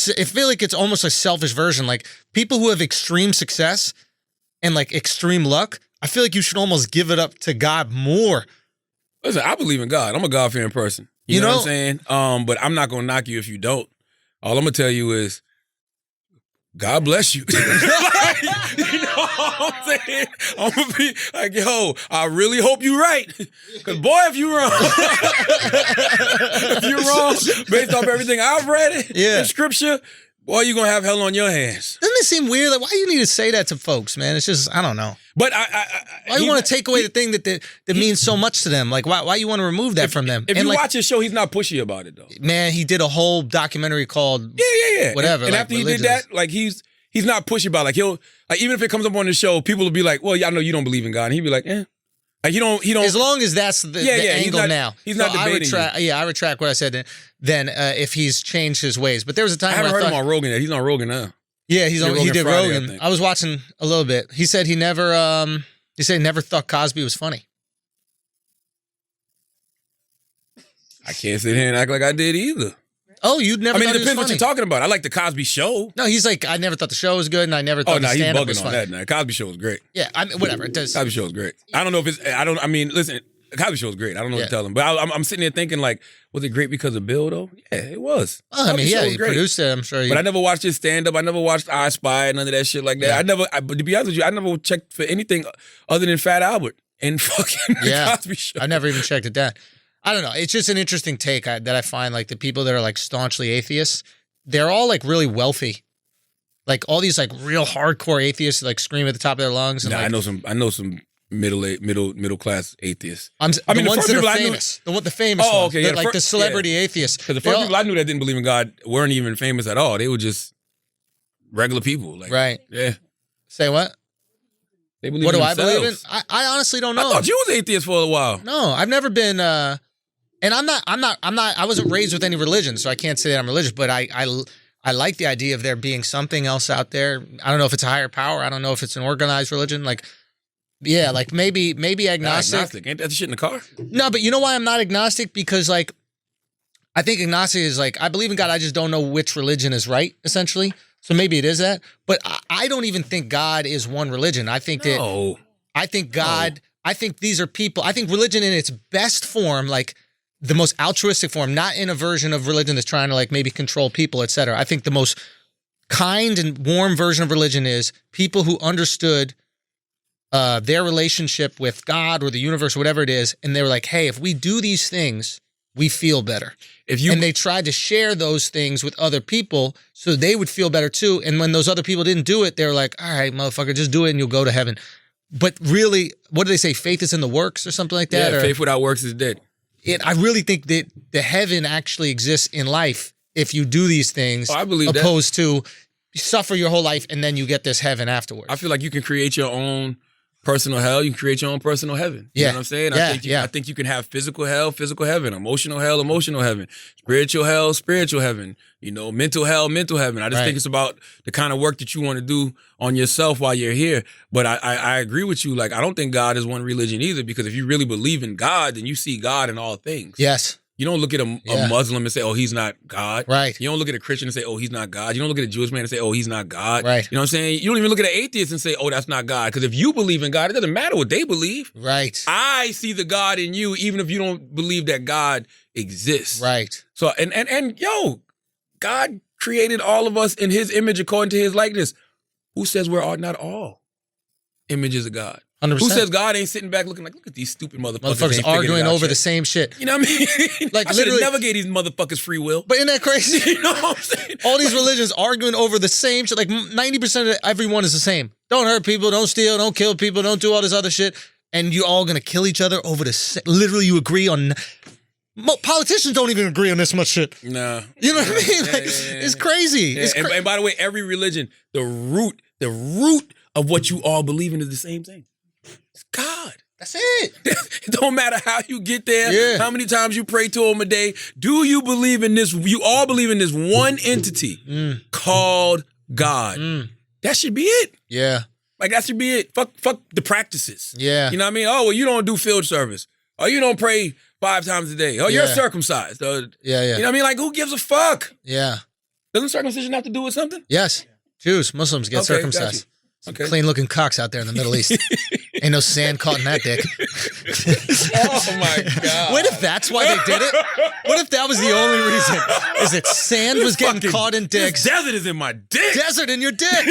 selfish version. Like people who have extreme success and like extreme luck, I feel like you should almost give it up to God more. Listen, I believe in God. I'm a God-fearing person. You know what I'm saying? But I'm not going to knock you if you don't. All I'm going to tell you is, God bless you. You know what I'm saying? I'm going to be like, yo, I really hope you're right. Because, boy, if you're wrong, based off everything I've read in Scripture, boy, you're going to have hell on your hands. Doesn't it seem weird? Like, why do you need to say that to folks, man? It's just, I don't know. But why you want to take away the thing that means so much to them? Like, why you want to remove that from them? If you watch his show, he's not pushy about it, though. Man, he did a whole documentary called whatever. And like, after he did that, like he's not pushy about it. Like even if it comes up on the show, people will be like, well, yeah, I know you don't believe in God. And he'd be like, eh. Like he don't. As long as that's the angle now. He's not debating. I retract what I said then if he's changed his ways. But there was a time I haven't heard him on Rogan yet. He's on Rogan now. Yeah, he did Friday, Rogan. I was watching a little bit. He said he never thought Cosby was funny. I can't sit here and act like I did either. Oh, you'd never. I mean, thought it depends he was what you're funny. talking about. I like the Cosby Show. No, he's like, I never thought the show was good, and I never thought the he's stand-up was bugging on funny. that now. Cosby Show was great. Yeah, I mean, whatever. It does. Cosby Show is great. I don't know if it's. I mean, listen. Cosby Show is great. I don't know what to tell him, but I'm sitting there thinking like, was it great because of Bill though? Yeah, it was. Oh, I mean, yeah, he produced it. I'm sure. But I never watched his stand up. I never watched I Spy, none of that shit like that. Yeah. But to be honest with you, I never checked for anything other than Fat Albert and fucking Cosby Show. I never even checked it down. I don't know. It's just an interesting take that I find. Like the people that are like staunchly atheists, they're all like really wealthy. Like all these like real hardcore atheists like scream at the top of their lungs. And I know some middle class atheists. I mean, the ones that are famous. The famous ones. Okay, yeah, like the celebrity atheists. Because the first people I knew that didn't believe in God weren't even famous at all. They were just regular people. Like, right. Yeah. Say what? They believe What in do I believe in? themselves. I honestly don't I know. thought you was atheist for a while. No, I've never been. And I'm not. I wasn't raised with any religion, so I can't say that I'm religious. But I like the idea of there being something else out there. I don't know if it's a higher power. I don't know if it's an organized religion. Like, yeah, like maybe agnostic. Ain't that the shit in the car? No, but you know why I'm not agnostic? Because like, I think agnostic is like, I believe in God. I just don't know which religion is right, essentially. So maybe it is that. But I don't even think God is one religion. I think that. I think God. I think these are people. I think religion in its best form, like the most altruistic form, not in a version of religion that's trying to like maybe control people, etc. I think the most kind and warm version of religion is people who understood their relationship with God or the universe, or whatever it is, and they were like, hey, if we do these things, we feel better. And they tried to share those things with other people so they would feel better too. And when those other people didn't do it, they were like, all right, motherfucker, just do it and you'll go to heaven. But really, what do they say? Faith is in the works or something like that? Yeah, or, faith without works is dead. I really think that the heaven actually exists in life if you do these things, I believe opposed to suffer your whole life and then you get this heaven afterwards. I feel like you can create your own personal hell. You can create your own personal heaven. You know what I'm saying? I think you can have physical hell, physical heaven, emotional hell, emotional heaven, spiritual hell, spiritual heaven, mental hell, mental heaven. I just think it's about the kind of work that you want to do on yourself while you're here. But I agree with you. Like, I don't think God is one religion either, because if you really believe in God, then you see God in all things. Yes. You don't look at a Muslim and say, oh, he's not God. Right. You don't look at a Christian and say, oh, he's not God. You don't look at a Jewish man and say, oh, he's not God. Right. You know what I'm saying? You don't even look at an atheist and say, oh, that's not God. Because if you believe in God, it doesn't matter what they believe. Right. I see the God in you, even if you don't believe that God exists. Right. So, and God created all of us in his image according to his likeness. Who says we're not all images of God? 100%. Who says God ain't sitting back looking like, look at these stupid motherfuckers ain't arguing over yet. The same shit. You know what I mean? Like, I literally never gave these motherfuckers free will. But isn't that crazy? You know what I'm saying? All these religions arguing over the same shit. Like 90% of everyone is the same. Don't hurt people, don't steal, don't kill people, don't do all this other shit. And you're all gonna kill each other over the same. Literally, you agree on. Politicians don't even agree on this much shit. Nah. You know what I mean? Like, it's crazy. Yeah. It's And by the way, every religion, the root of what you all believe in is the same thing. It's God. That's it. It don't matter how you get there, how many times you pray to him a day. Do you believe in this? You all believe in this one entity called God. That should be it. Yeah. Like, that should be it. Fuck the practices. Yeah. You know what I mean? Oh, well, you don't do field service. Oh, you don't pray 5 times a day. Oh, you're circumcised. Yeah. You know what I mean? Like, who gives a fuck? Yeah. Doesn't circumcision have to do with something? Yes. Jews, Muslims get circumcised. Okay. Clean looking cocks out there in the Middle East. Ain't no sand caught in that dick. Oh my God. What if that's why they did it? What if that was the only reason? Is that sand was getting caught in dicks? This desert is in my dick. Desert in your dick.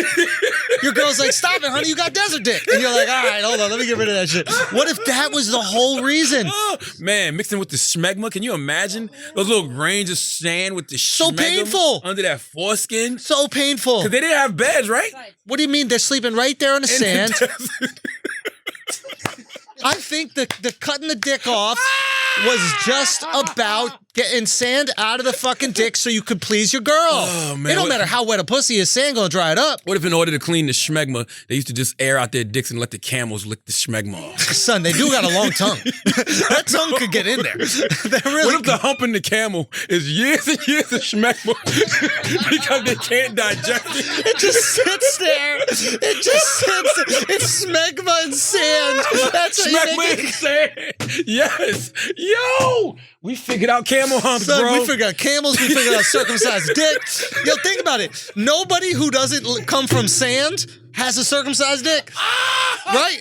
Your girl's like, stop it, honey, you got desert dick. And you're like, all right, hold on, let me get rid of that shit. What if that was the whole reason? Oh, man, mixing with the smegma. Can you imagine those little grains of sand with the So schmegma painful. under that foreskin? So painful. Because they didn't have beds, right? What do you mean? They're sleeping right there on the sand. I think the cutting the dick off was just about getting sand out of the fucking dick so you could please your girl. Oh, man. It don't matter how wet a pussy is, sand gonna dry it up. What if in order to clean the schmegma, they used to just air out their dicks and let the camels lick the schmegma off? Son, they do got a long tongue. That tongue could get in there. What if the humping the camel is years and years of schmegma because they can't digest it? It just sits there. It just sits there. It's smegma and sand. That's what you Schmegma make and sand. Yes. Yo, we figured out camel humps, Son, bro. we figured out camels, we figured out circumcised dick. Yo, think about it. Nobody who doesn't come from sand has a circumcised dick. Right?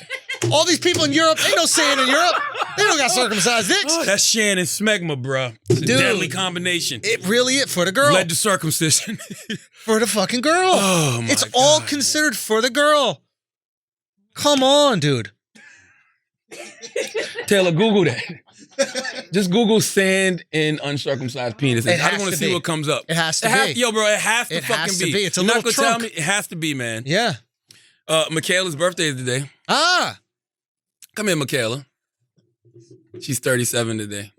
All these people in Europe, ain't no sand in Europe. They don't got circumcised dicks. Oh, that's Shan and smegma, bro. It's a Dude, deadly combination. It really is for the girl. Led to circumcision. For the fucking girl. Oh, my It's God, all considered for the girl. Come on, dude. Taylor, Google that. Just Google sand and uncircumcised penis. It I has just want to to see be. what comes up. It has to be. Yo, bro, it has to It fucking has to be. be. It's a You're not little gonna tell trunk. me it has to be, man. Yeah. Michaela's birthday is today. Ah. Come here, Michaela. She's 37 today.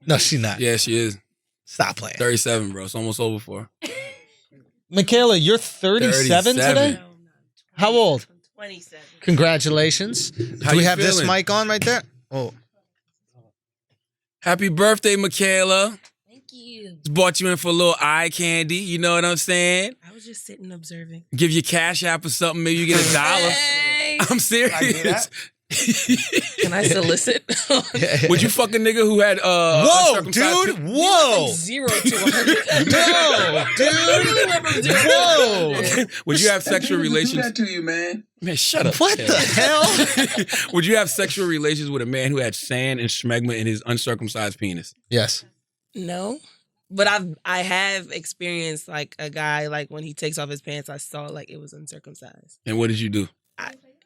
No, she's not. Yeah, she is. Stop playing. 37, bro. It's almost over for her. Michaela, you're 37 today? How old? 27. Congratulations. How Do we you have this feeling? mic on right there? Oh. Happy birthday, Michaela. Thank you. Bought you in for a little eye candy. You know what I'm saying? I was just sitting observing. Give you Cash App or something. Maybe you get $1. Hey. I'm serious. Can I solicit? Would you fuck a nigga who had Whoa, uncircumcised dude. pe- Whoa. 0 to 100. No, dude. Whoa. Would you have sexual relations? to you, man. Man, shut up. What the hell? Would you have sexual relations with a man who had sand and schmegma in his uncircumcised penis? Yes. No. But I have experienced like a guy, like when he takes off his pants, I saw like it was uncircumcised. And what did you do?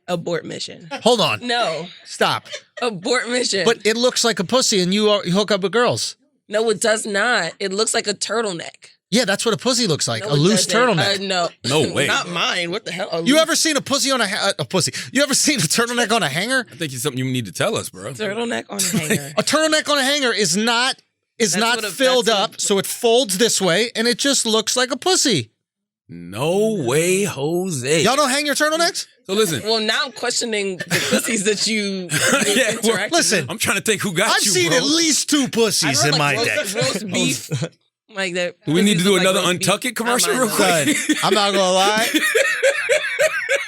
Abort mission. Hold on. No. Stop. Abort mission. But it looks like a pussy and you hook up with girls. No, it does not. It looks like a turtleneck. Yeah, that's what a pussy looks like. No, a it loose doesn't. turtleneck. No. No way. Not mine. What the hell? You ever seen a pussy on a pussy? You ever seen a turtleneck on a hanger? I think it's something you need to tell us, bro. turtleneck on a hanger? A turtleneck on a hanger is not what a- filled that's up, what- so it folds this way and it just looks like a pussy. No way, Jose. Y'all don't hang your turtlenecks? So listen. Well, now I'm questioning the pussies that you Yeah, well, interacted listen, I'm trying to think who got I've you, seen bro. at least 2 pussies in my day. roast beef. Like that. Do we need to do pussies look another like roast Untuck beef. It commercial I real might quick? Son, I'm not gonna lie.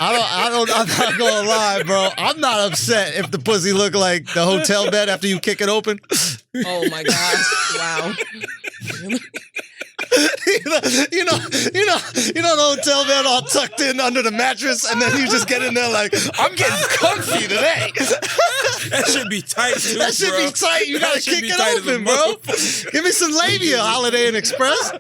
I'm not gonna lie, bro. I'm not upset if the pussy look like the hotel bed after you kick it open. not. Oh my gosh! Wow. you know the hotel bed all tucked in under the mattress, and then you just get in there like, I'm getting comfy today. That should be tight, too, That should bro. be tight. You gotta That should kick be it tight as a open, bro. Give me some labia, Holiday Inn Express.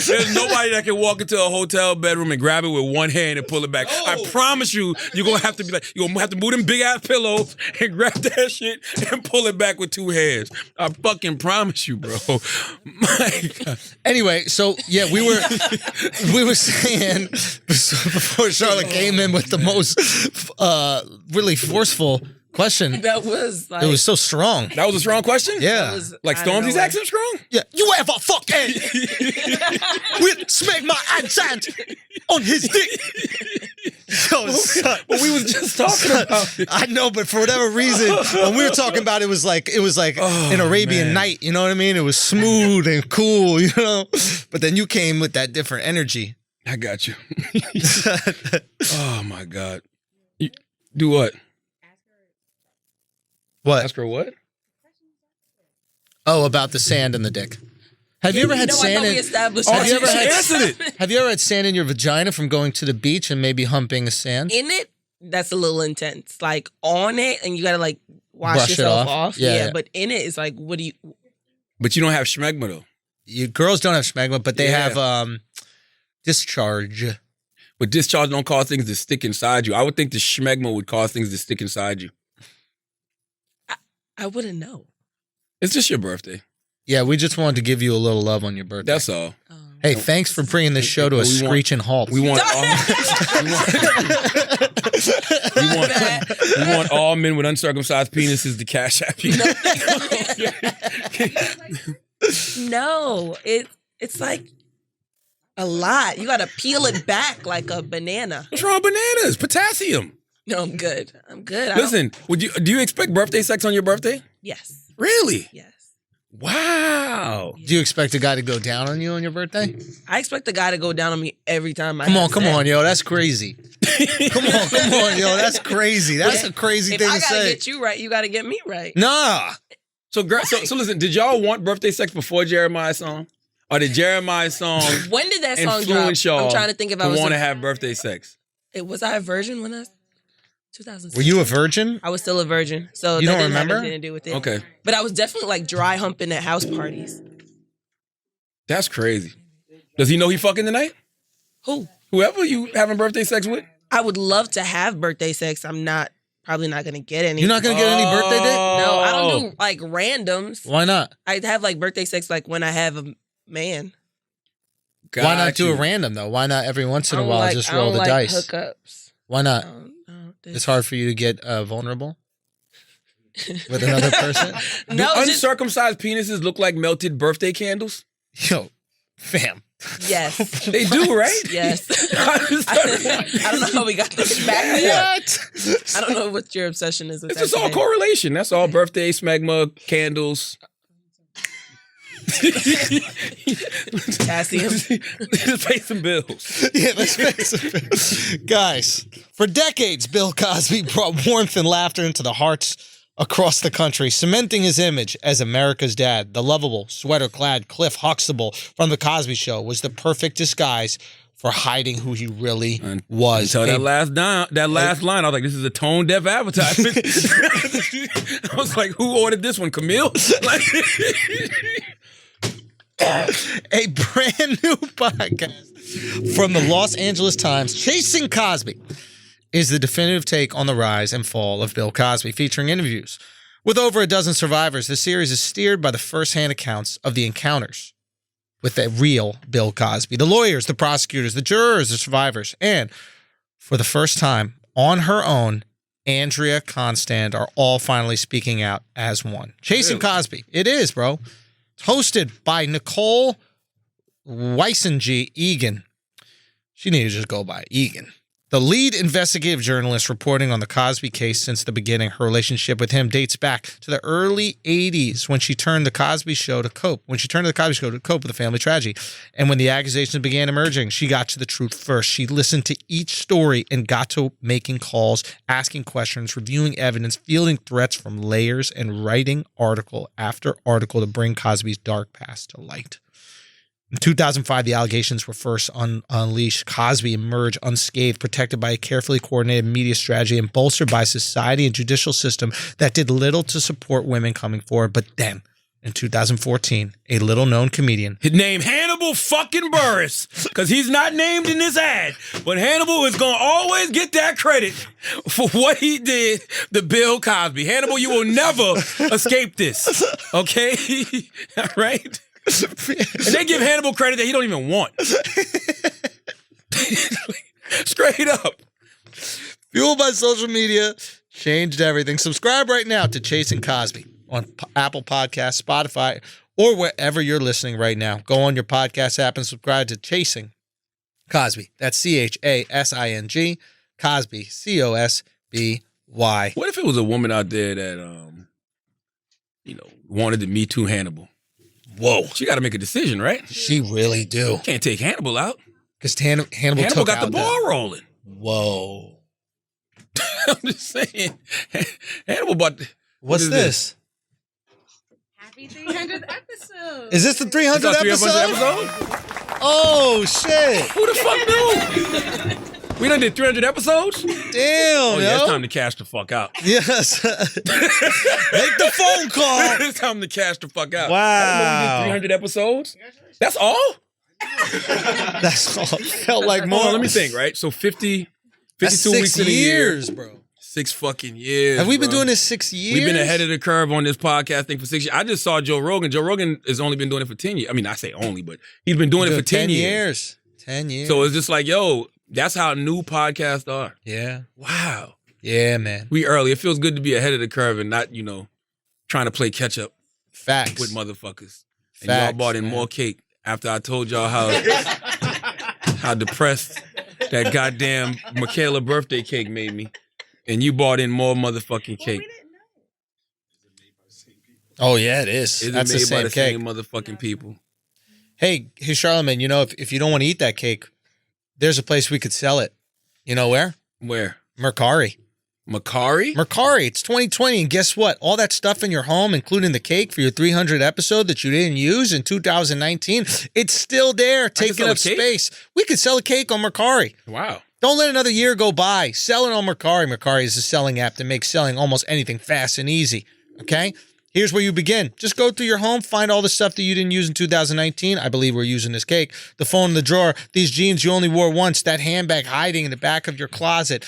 There's nobody that can walk into a hotel bedroom and grab it with one hand and pull it back. I promise you, you're gonna have to be like, you're gonna have to move them big ass pillows and grab that shit and pull it back with 2 hands. I fucking promise you, bro. My God. Anyway, so yeah, we were saying before Charlotte came in with the most really forceful question. That was like. It was so strong. That was a strong question? Yeah. Like Stormzy's accent strong? Yeah. You ever fuck Ed with smack my accent on his dick? Yo, son, But we was just talking about it. I know, but for whatever reason, when we were talking about it, it was like an Arabian Night. You know what I mean? It was smooth and cool, you know. But then you came with that different energy. I got you. Oh my God. You, do what? What? Ask her what? Oh, about the sand and the dick. Have you ever had I sand thought we in? established Have that. you ever She had? answered it. Have you ever had sand in your vagina from going to the beach and maybe humping a sand? In it? That's a little intense. Like on it, and you gotta like wash Brush it yourself off? off. Yeah, Yeah, yeah. but in it, it's like, what do you? But you don't have schmegma though. You girls don't have smegma, but they Yeah. have discharge. But discharge don't cause things to stick inside you. I would think the schmegma would cause things to stick inside you. I wouldn't know. It's just your birthday. Yeah, we just wanted to give you a little love on your birthday. That's all. Hey, thanks for bringing this show to a We want- screeching halt. We want all, we want all men with uncircumcised penises to cash app you. No, it's like a lot. You gotta peel it back like a banana. What's wrong with bananas? Potassium. No, I'm good. I'm good. I don't- Listen, do you expect birthday sex on your birthday? Yes. Really? Yes. Wow. Do you expect a guy to go down on you on your birthday? I expect the guy to go down on me every time I Come have on, sex. yo, that's crazy. come on, yo, that's crazy. That's a crazy If thing I to gotta say. get you right, you gotta get me right. Nah. So listen, did y'all want birthday sex before Jeremiah's song? Or did Jeremiah's song When did that song drop? influence y'all I'm trying to think if I to was. want to have birthday sex? Was I a virgin when I? 2006. Were you a virgin? I was still a virgin, so You that don't didn't have remember? anything to do with it. Okay. But I was definitely like dry humping at house parties. That's crazy. Does he know he fucking tonight? Who? Whoever you having birthday sex with? I would love to have birthday sex. I'm probably not gonna get any. You're not gonna get any birthday dick? No, I don't do like randoms. Why not? I'd have like birthday sex like when I have a man. Why not do you. a random though? Why not every once in I a don't while like- just I roll don't the like dice? Hookups. Why not? No, It's hard for you to get vulnerable with another person. Do No, just uncircumcised penises look like melted birthday candles? Yo, fam, Yes. They do, right? Yes. I don't know how we got this back. What? I don't know what your obsession is with It's that. just all correlation. That's all. Birthday, smegma, candles. Cassium. Just pay some bills. Yeah, let's face it. Guys, for decades, Bill Cosby brought warmth and laughter into the hearts across the country, cementing his image as America's dad. The lovable, sweater-clad Cliff Huxtable from The Cosby Show was the perfect disguise for hiding who he really was. Until that last line, I was like, this is a tone-deaf advertisement. I was like, who ordered this one, Camille? Like, a brand new podcast from the Los Angeles Times, Chasing Cosby, is the definitive take on the rise and fall of Bill Cosby, featuring interviews with over a dozen survivors. The series is steered by the first-hand accounts of the encounters with the real Bill Cosby, the lawyers, the prosecutors, the jurors, the survivors, and for the first time on her own, Andrea Constand are all finally speaking out as one. Chasing Cosby. It is, bro. It's hosted by Nicole Weisengy Egan. She needed to just go by Egan. The lead investigative journalist reporting on the Cosby case since the beginning. Her relationship with him dates back to the early 80s when she turned the Cosby Show to cope. When she turned to the Cosby Show to cope with the family tragedy. And when the accusations began emerging, she got to the truth first. She listened to each story and got to making calls, asking questions, reviewing evidence, fielding threats from layers, and writing article after article to bring Cosby's dark past to light. In 2005, the allegations were first unleashed. Cosby emerged unscathed, protected by a carefully coordinated media strategy and bolstered by a society and judicial system that did little to support women coming forward. But then, in 2014, a little-known comedian named Hannibal fucking Buress, because he's not named in this ad, but Hannibal is going to always get that credit for what he did to Bill Cosby. Hannibal, you will never escape this, okay? All right? And they give Hannibal credit that he don't even want. Straight up. Fueled by social media, changed everything. Subscribe right now to Chasing Cosby on Apple Podcasts, Spotify, or wherever you're listening right now. Go on your podcast app and subscribe to Chasing Cosby. That's CHASING, Cosby, COSBY. What if it was a woman out there that, wanted to Me Too Hannibal? Whoa. She got to make a decision, right? She really do. Can't take Hannibal out. Because Hannibal took got out the ball rolling. Whoa. I'm just saying. Hannibal bought... What's this? Happy 300th episode. Is this the 300th episode? Oh, shit. Who the fuck knew? We done did 300 episodes? Damn, oh, yeah, it's time to cash the fuck out. Yes. Make the phone call. It's time to cash the fuck out. Wow. I didn't know we did 300 episodes? That's all? That's all. Felt like more. Hold on, let me think, right? So 52 weeks in a year. Bro. 6 fucking years. Have we been bro. doing this 6 years? We've been ahead of the curve on this podcast thing for 6 years. I just saw Joe Rogan. Joe Rogan has only been doing it for 10 years. I mean, I say only, but he's been doing it for 10 years. 10 years. So it's just like, yo, that's how new podcasts are. Yeah. Wow. Yeah, man. We early. It feels good to be ahead of the curve and not, trying to play catch up. Facts. With motherfuckers. And Facts, y'all bought in more cake after I told y'all how depressed that goddamn Michaela birthday cake made me. And you bought in more motherfucking cake. Oh, yeah, it is. It's That's made the same by the cake. same motherfucking people. Hey, Charlamagne, if you don't want to eat that cake, there's a place we could sell it. You know where? Where? Mercari. Mercari? Mercari. It's 2020, and guess what? All that stuff in your home, including the cake for your 300 episode that you didn't use in 2019, it's still there, taking up space. We could sell a cake on Mercari. Wow. Don't let another year go by. Sell it on Mercari. Mercari is a selling app that makes selling almost anything fast and easy. Okay? Here's where you begin. Just go through your home, find all the stuff that you didn't use in 2019. I believe we're using this cake. The phone in the drawer, these jeans you only wore once, that handbag hiding in the back of your closet.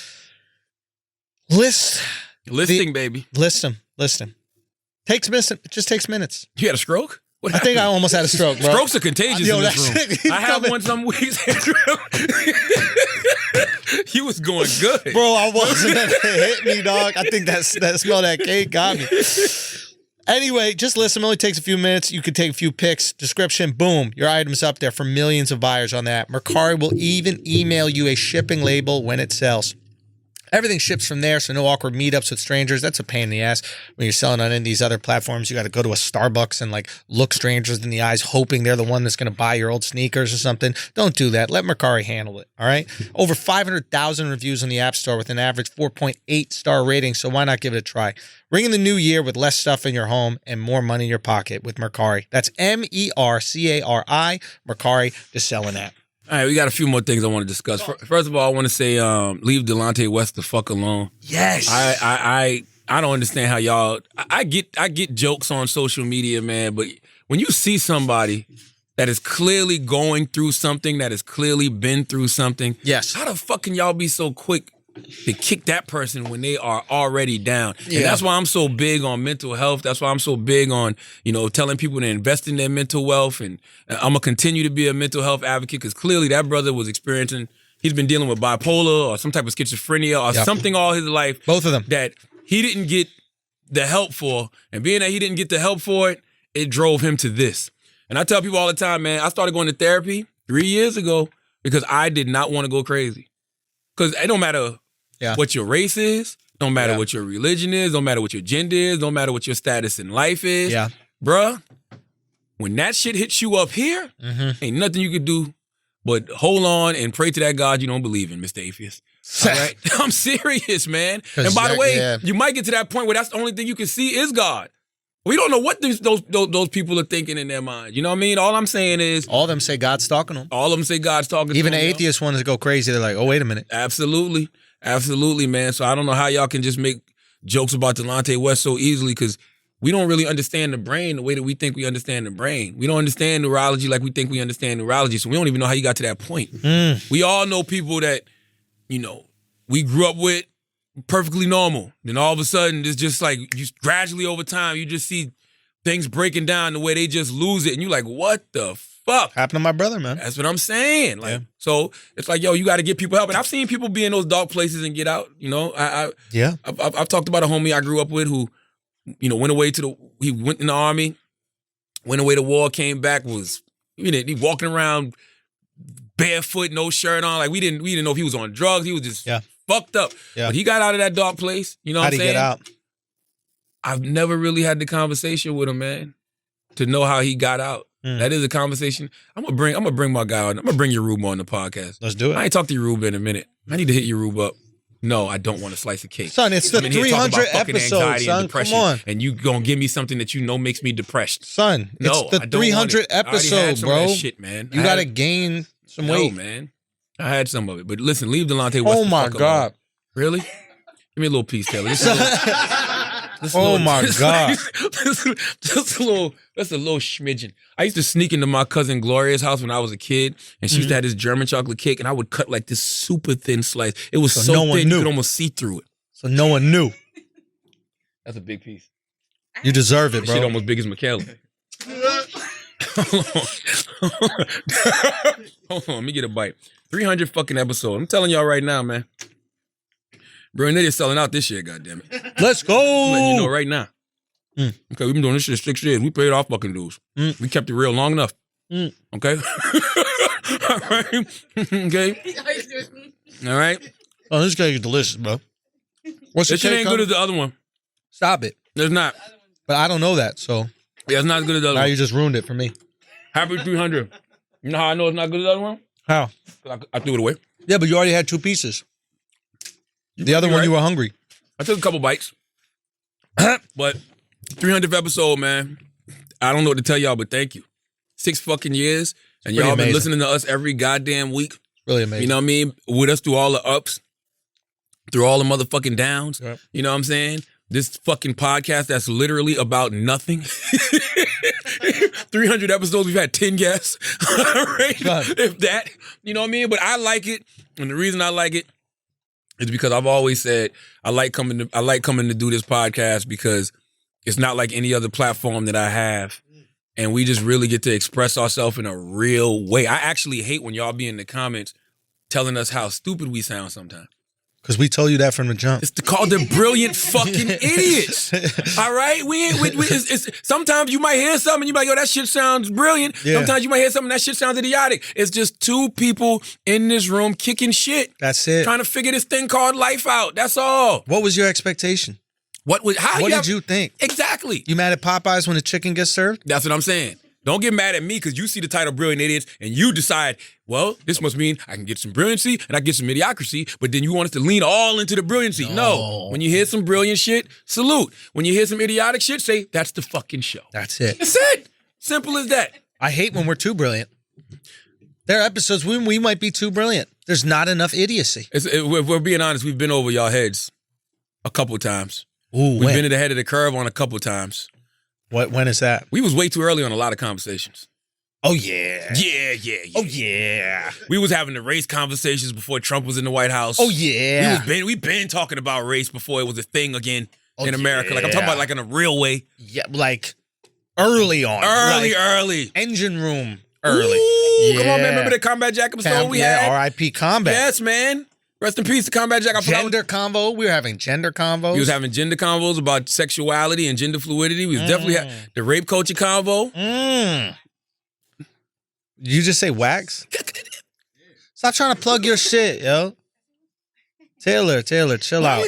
Listing, baby. List them. It just takes minutes. You had a stroke? I think I almost had a stroke, bro. Strokes are contagious in this room. He's I have coming. one some weeks, Andrew. You was going good. Bro, I wasn't. It hit me, dog. I think that smell of that cake got me. Anyway, just listen. It only takes a few minutes. You can take a few pics. Description, boom. Your item's up there for millions of buyers on that. Mercari will even email you a shipping label when it sells. Everything ships from there, so no awkward meetups with strangers. That's a pain in the ass. When you're selling on any of these other platforms, you got to go to a Starbucks and like look strangers in the eyes, hoping they're the one that's going to buy your old sneakers or something. Don't do that. Let Mercari handle it, all right? Over 500,000 reviews on the App Store with an average 4.8 star rating, so why not give it a try? Ring in the new year with less stuff in your home and more money in your pocket with Mercari. That's Mercari, Mercari, the selling app. All right, we got a few more things I want to discuss. First of all, I want to say leave Delonte West the fuck alone. Yes. I don't understand how y'all. I get jokes on social media, man, but when you see somebody that is clearly going through something, that has clearly been through something, yes, how the fuck can y'all be so quick to kick that person when they are already down? Yeah. And that's why I'm so big on mental health. That's why I'm so big on, telling people to invest in their mental wealth. And I'm going to continue to be a mental health advocate because clearly that brother was he's been dealing with bipolar or some type of schizophrenia or something all his life. Both of them. That he didn't get the help for. And being that he didn't get the help for it, it drove him to this. And I tell people all the time, man, I started going to therapy 3 years ago because I did not want to go crazy. Because it don't matter what your race is, don't matter what your religion is, don't matter what your gender is, don't matter what your status in life is. Yeah. Bruh, when that shit hits you up here, ain't nothing you could do but hold on and pray to that God you don't believe in, Mr. Atheist. All right? I'm serious, man. And by the way, you might get to that point where that's the only thing you can see is God. We don't know what those people are thinking in their mind. You know what I mean? All I'm saying is... all of them say God's talking to them. All of them say God's talking to them. Even the atheist ones that go crazy, they're like, oh, wait a minute. Absolutely. Absolutely, man. So I don't know how y'all can just make jokes about Delonte West so easily because we don't really understand the brain the way that we think we understand the brain. We don't understand neurology like we think we understand neurology, so we don't even know how you got to that point. We all know people that, we grew up with, perfectly normal. Then all of a sudden, it's just like you gradually over time, you just see things breaking down the way they just lose it. And you're like, what the fuck? Happened to my brother, man. That's what I'm saying. So it's like, yo, you got to get people help. And I've seen people be in those dark places and get out. I've talked about a homie I grew up with who, went away he went in the army, went away to war, came back, he walking around barefoot, no shirt on. Like we didn't know if he was on drugs. He was just fucked up. Yeah. But he got out of that dark place. You know what I'm saying? How'd he get out? I've never really had the conversation with him, man, to know how he got out. That is a conversation. I'm gonna bring my guy on. I'm gonna bring Yoruba on the podcast. Let's do it. I ain't talked to Yoruba in a minute. I need to hit Yoruba up. No, I don't want a slice of cake. Son, it's the 300 episode, son. Come on. And you gonna give me something that makes me depressed. Son, it's the 300 episode, bro. Shit, man. You gotta gain some weight. No, man. I had some of it. But listen, leave Delonte West. Oh my God. Alone. Really? Give me a little piece, Taylor. Oh my God. Just a little schmidgen. I used to sneak into my cousin Gloria's house when I was a kid, and she used to have this German chocolate cake, and I would cut like this super thin slice. It was so no thin you could almost see through it. So no one knew. That's a big piece. You deserve it, bro. Shit almost big as Michaela. Hold on, let me get a bite. 300 fucking episode. I'm telling y'all right now, man. Bro, they're selling out this year, goddammit. Let's go. I'm letting you know right now. Okay, we've been doing this shit 6 years. We paid our fucking dues. We kept it real long enough. Okay? All right? Okay? All right? Oh, this cake is delicious, bro. What's this shit ain't good as the other one. Stop it. It's not. But I don't know that, so. Yeah, it's not as good as the other one. Now you just ruined it for me. Happy 300. You know how I know it's not good as the other one? How? I threw it away. Yeah, but you already had 2 pieces. The other one, you were hungry. I took a couple bites. But 300th episode, man. I don't know what to tell y'all, but thank you. 6 fucking years. And y'all been listening to us every goddamn week. Really amazing. You know what I mean? With us through all the ups, through all the motherfucking downs. Yep. You know what I'm saying? This fucking podcast that's literally about nothing. 300 episodes, we've had 10 guests. Right? If that, you know what I mean? But I like it. And the reason I like it is because I've always said I like coming to do this podcast because it's not like any other platform that I have. And we just really get to express ourselves in a real way. I actually hate when y'all be in the comments telling us how stupid we sound sometimes. Because we told you that from the jump. It's called the brilliant fucking idiots. All right? Sometimes you might hear something and you might go, that shit sounds brilliant. Yeah. Sometimes you might hear something that shit sounds idiotic. It's just two people in this room kicking shit. That's it. Trying to figure this thing called life out. That's all. What was your expectation? What did you think? Exactly. You mad at Popeyes when the chicken gets served? That's what I'm saying. Don't get mad at me because you see the title Brilliant Idiots and you decide, well, this must mean I can get some brilliancy and I can get some mediocrity, but then you want us to lean all into the brilliancy. No. When you hear some brilliant shit, salute. When you hear some idiotic shit, say, that's the fucking show. That's it. That's it. Simple as that. I hate when we're too brilliant. There are episodes when we might be too brilliant. There's not enough idiocy. If we're being honest, we've been over y'all heads a couple times. Ooh, We've been at the head of the curve on a couple times. When is that? We was way too early on a lot of conversations. Oh, yeah. Yeah. Oh, yeah. We was having the race conversations before Trump was in the White House. Oh, yeah. We've been talking about race before it was a thing again in America. Like I'm talking about like in a real way. Yeah, like early on. Early. Engine room early. Ooh, come on, man. Remember the Combat Jack episode we had? R.I.P. Combat. Yes, man. Rest in peace to Combat Jack. Gender convo. We were having gender convos. We was having gender convos about sexuality and gender fluidity. We was definitely the rape culture convo. Did you just say wax? Stop trying to plug your shit, yo. Taylor, chill out.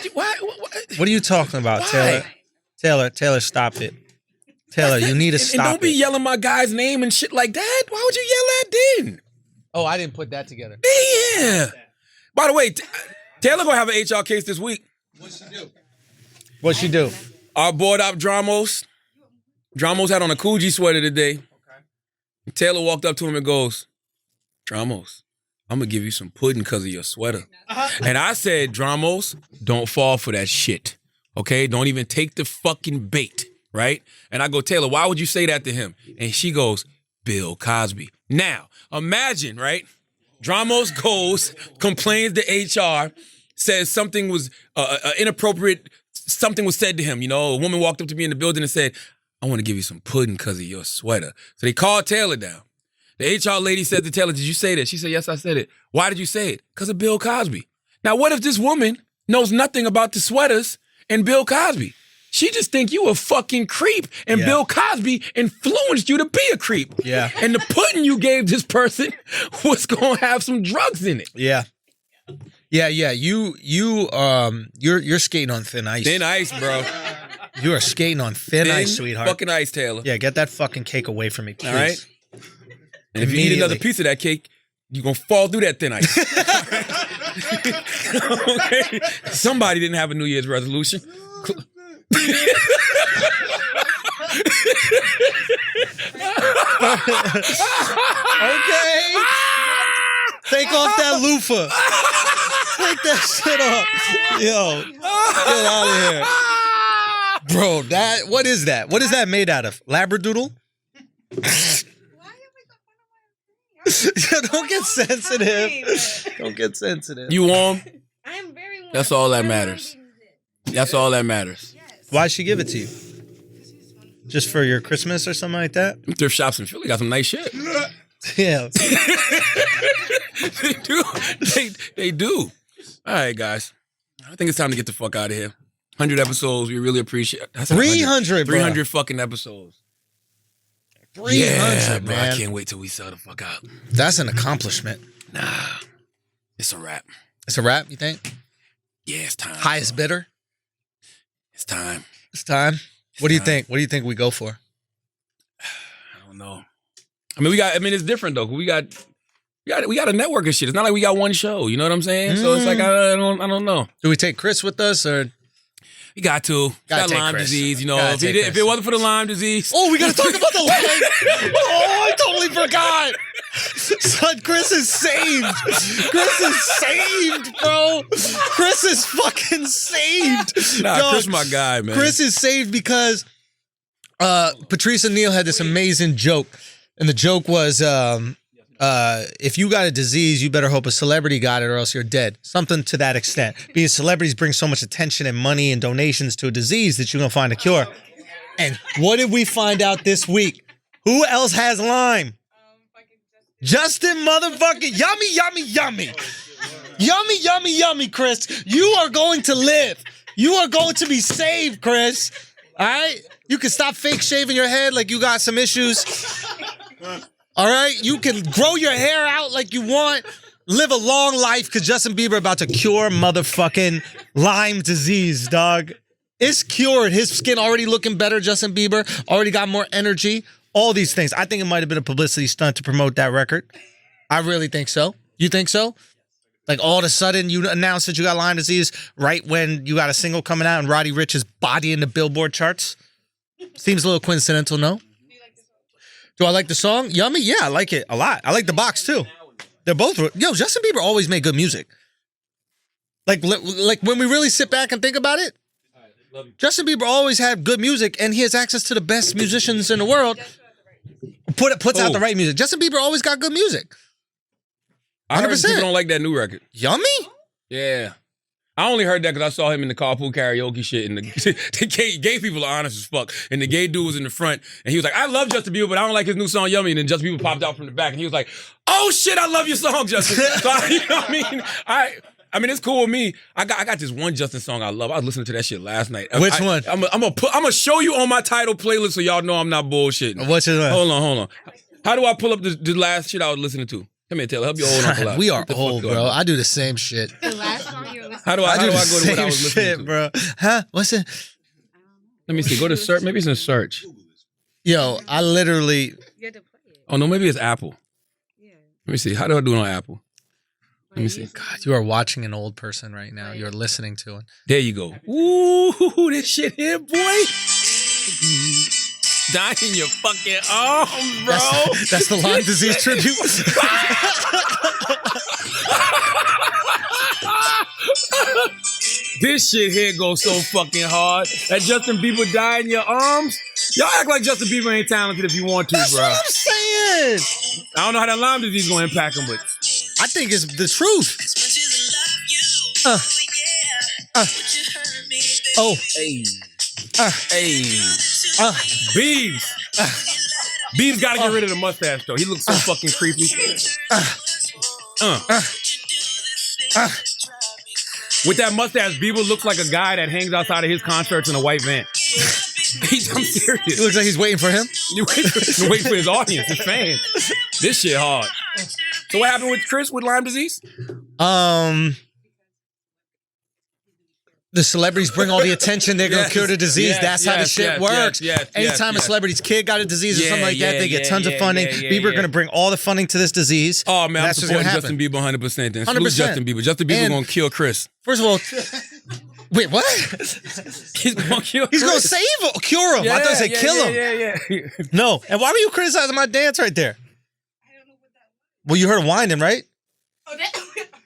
What are you talking about, Taylor, stop it. Taylor, you need to stop And don't be yelling my guy's name and shit like that. Why would you yell that then? Oh, I didn't put that together. Yeah. By the way, Taylor gonna have an HR case this week. What'd she do? Our board op Dramos. Dramos had on a Coogee sweater today. And Taylor walked up to him and goes, Dramos, I'm gonna give you some pudding because of your sweater. And I said, Dramos, don't fall for that shit. Okay? Don't even take the fucking bait. Right? And I go, Taylor, why would you say that to him? And she goes, Bill Cosby. Now, imagine, right? Dramos goes, complains to HR, says something was inappropriate, something was said to him. You know, a woman walked up to me in the building and said, I want to give you some pudding because of your sweater. So they called Taylor down. The HR lady said to Taylor, did you say that? She said, yes, I said it. Why did you say it? Because of Bill Cosby. Now, what if this woman knows nothing about the sweaters and Bill Cosby? She just think you a fucking creep, and Bill Cosby influenced you to be a creep. Yeah. And the pudding you gave this person was gonna have some drugs in it. Yeah. You're skating on thin ice. Thin ice, bro. You are skating on thin ice, sweetheart. Fucking ice, Taylor. Yeah, get that fucking cake away from me, please. All right. And if you eat another piece of that cake, you're gonna fall through that thin ice. Okay. Somebody didn't have a New Year's resolution. Okay. Take off that loofah. Take that shit off. Yo, get out of here. Bro, what is that? What is that made out of? Labradoodle? Don't get sensitive. Don't get sensitive. You warm? I am very warm. That's all that matters. That's all that matters. Why'd she give it to you? Just for your Christmas or something like that? Thrift shops in Philly got some nice shit. Yeah. They do. All right, guys. I think it's time to get the fuck out of here. 100 episodes. We really appreciate it. 300, bro. 300 fucking episodes. 300, bro. man. I can't wait till we sell the fuck out. That's an accomplishment. Nah. It's a wrap. It's a wrap, you think? Yeah, it's time. Highest bidder? It's time. It's time. What do you think? What do you think we go for? I don't know. It's different though. We got a network of shit. It's not like we got one show. You know what I'm saying? So it's like I don't know. Do we take Chris with us or? We got to. Got Lyme Chris. disease. You know, if it wasn't for the Lyme disease. Oh, we gotta talk about the Lyme. Oh, I totally forgot. Son, Chris is saved. Chris is saved, bro. Chris is fucking saved. Nah, Dog, Chris my guy, man. Chris is saved because Patrice O'Neal had this amazing joke. And the joke was, if you got a disease, you better hope a celebrity got it or else you're dead. Something to that extent. Because celebrities bring so much attention and money and donations to a disease that you're going to find a cure. And what did we find out this week? Who else has Lyme? Justin motherfucking yummy. Yummy, yummy, yummy, Chris. You are going to live. You are going to be saved, Chris. All right? You can stop fake shaving your head like you got some issues. All right? You can grow your hair out like you want. Live a long life because Justin Bieber about to cure motherfucking Lyme disease, dog. It's cured. His skin already looking better, Justin Bieber. Already got more energy. All these things. I think it might have been a publicity stunt to promote that record. I really think so. You think so? Like all of a sudden you announced that you got Lyme disease right when you got a single coming out and Roddy Ricch is bodying the Billboard charts? Seems a little coincidental, no? Do I like the song? Yummy? Yeah, I like it a lot. I like the box too. They're both... Yo, Justin Bieber always made good music. Like when we really sit back and think about it, Justin Bieber always had good music and he has access to the best musicians in the world. Puts out the right music. Justin Bieber always got good music. 100%. I heard people don't like that new record. Yummy? Yeah. I only heard that because I saw him in the carpool karaoke shit, and the gay people are honest as fuck. And the gay dude was in the front, and he was like, I love Justin Bieber, but I don't like his new song, Yummy. And then Justin Bieber popped out from the back, and he was like, oh shit, I love your song, Justin. So, you know what I mean? I mean, it's cool with me. I got this one Justin song I love. I was listening to that shit last night. Which one? I'm gonna show you on my title playlist so y'all know I'm not bullshitting. What's it? Hold on. How do I pull up the last shit I was listening to? Come here, Taylor. Help your old uncle out. We are old, bro. I do the same shit. The last song you were listening How do I go to what I was listening to? Bro. Huh? What's it? Let me see. Go to search. Maybe it's in search. Yo, I literally... You had to play it. Oh, no, maybe it's Apple. Yeah. Let me see. How do I do it on Apple? Let me see. God, you are watching an old person right now. You're listening to it. There you go. Ooh, this shit here, boy. Dying in your fucking arms, bro. That's the Lyme disease tribute. This shit here goes so fucking hard. That Justin Bieber died in your arms. Y'all act like Justin Bieber ain't talented if you want to, That's bro. what I'm saying. I don't know how that Lyme disease gonna impact him, but I think it's the truth. Oh. hey, Biebs. Biebs gotta get rid of the mustache though. He looks so fucking creepy. With that mustache, Bieber looks like a guy that hangs outside of his concerts in a white van. I'm serious. It looks like he's waiting for him. You wait for his audience, his fans. This shit hard. So what happened with Chris with Lyme disease? The celebrities bring all the attention. They're going to cure the disease. That's how the shit works. Anytime a celebrity's kid got a disease or something like that, they get tons of funding. Bieber going to bring all the funding to this disease. Oh, man, I'm that's supporting Justin Bieber 100%. Then. 100%. Justin Bieber. Justin Bieber going to kill Chris. First of all, wait, what? He's going to kill Chris. He's going to save him, cure him. I thought he said kill him. Yeah. No. And why were you criticizing my dance right there? I don't know what that was. Well, you heard winding, right? Oh, that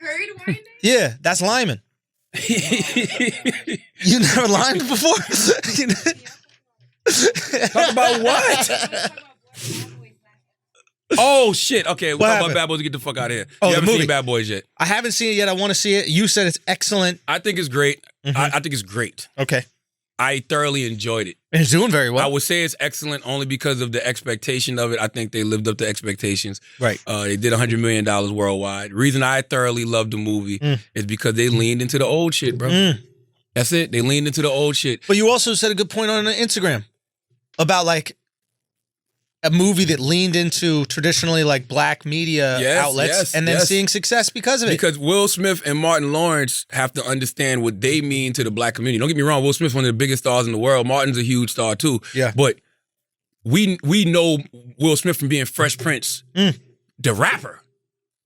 heard winding? Yeah, that's Lyman. You never limed before? Talk about what? Oh shit! Okay, we'll talk about Bad Boys to get the fuck out of here. Oh, you the haven't movie. seen Bad Boys yet? I haven't seen it yet. I want to see it. You said it's excellent. I think it's great. Mm-hmm. I think it's great. Okay. I thoroughly enjoyed it. And it's doing very well. I would say it's excellent only because of the expectation of it. I think they lived up to expectations. Right. They did $100 million worldwide. Reason I thoroughly loved the movie is because they leaned into the old shit, bro. That's it. They leaned into the old shit. But you also said a good point on Instagram about like a movie that leaned into traditionally like black media outlets and then seeing success because of it. Because Will Smith and Martin Lawrence have to understand what they mean to the black community. Don't get me wrong, Will Smith's one of the biggest stars in the world. Martin's a huge star too. Yeah. But we know Will Smith from being Fresh Prince, the rapper,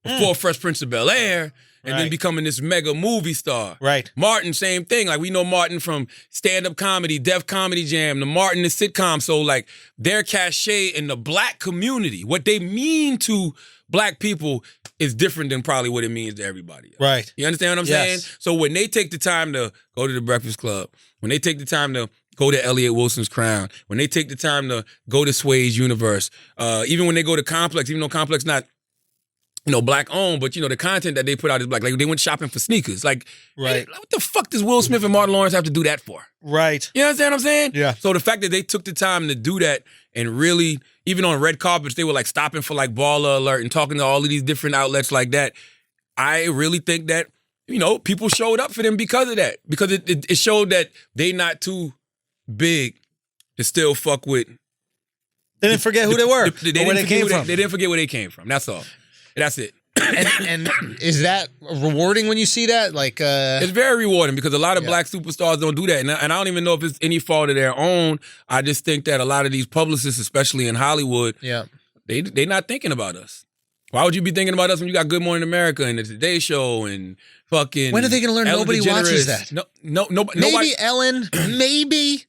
before Fresh Prince of Bel-Air, and then becoming this mega movie star. Right. Martin, same thing. Like, we know Martin from stand-up comedy, Def Comedy Jam, the Martin the sitcom. So, like, their cachet in the black community, what they mean to black people is different than probably what it means to everybody else. Right. You understand what I'm saying? So when they take the time to go to the Breakfast Club, when they take the time to go to Elliot Wilson's Crown, when they take the time to go to Sway's Universe, even when they go to Complex, even though Complex not black owned, but the content that they put out is black. Like they went shopping for sneakers. Like, right. What the fuck does Will Smith and Martin Lawrence have to do that for? Right. You understand what I'm saying? Yeah. So the fact that they took the time to do that and really, even on red carpets, they were like stopping for like Baller Alert and talking to all of these different outlets like that. I really think that you know, people showed up for them because of that. Because it showed that they not too big to still fuck with. They didn't forget who they were or where they came from. They didn't forget where they came from. That's all. That's it. And is that rewarding when you see that? Like, it's very rewarding because a lot of black superstars don't do that. And I don't even know if it's any fault of their own. I just think that a lot of these publicists, especially in Hollywood, they not thinking about us. Why would you be thinking about us when you got Good Morning America and the Today Show and fucking... When are they going to learn Ellen nobody watches that? Nobody. Maybe Ellen, maybe...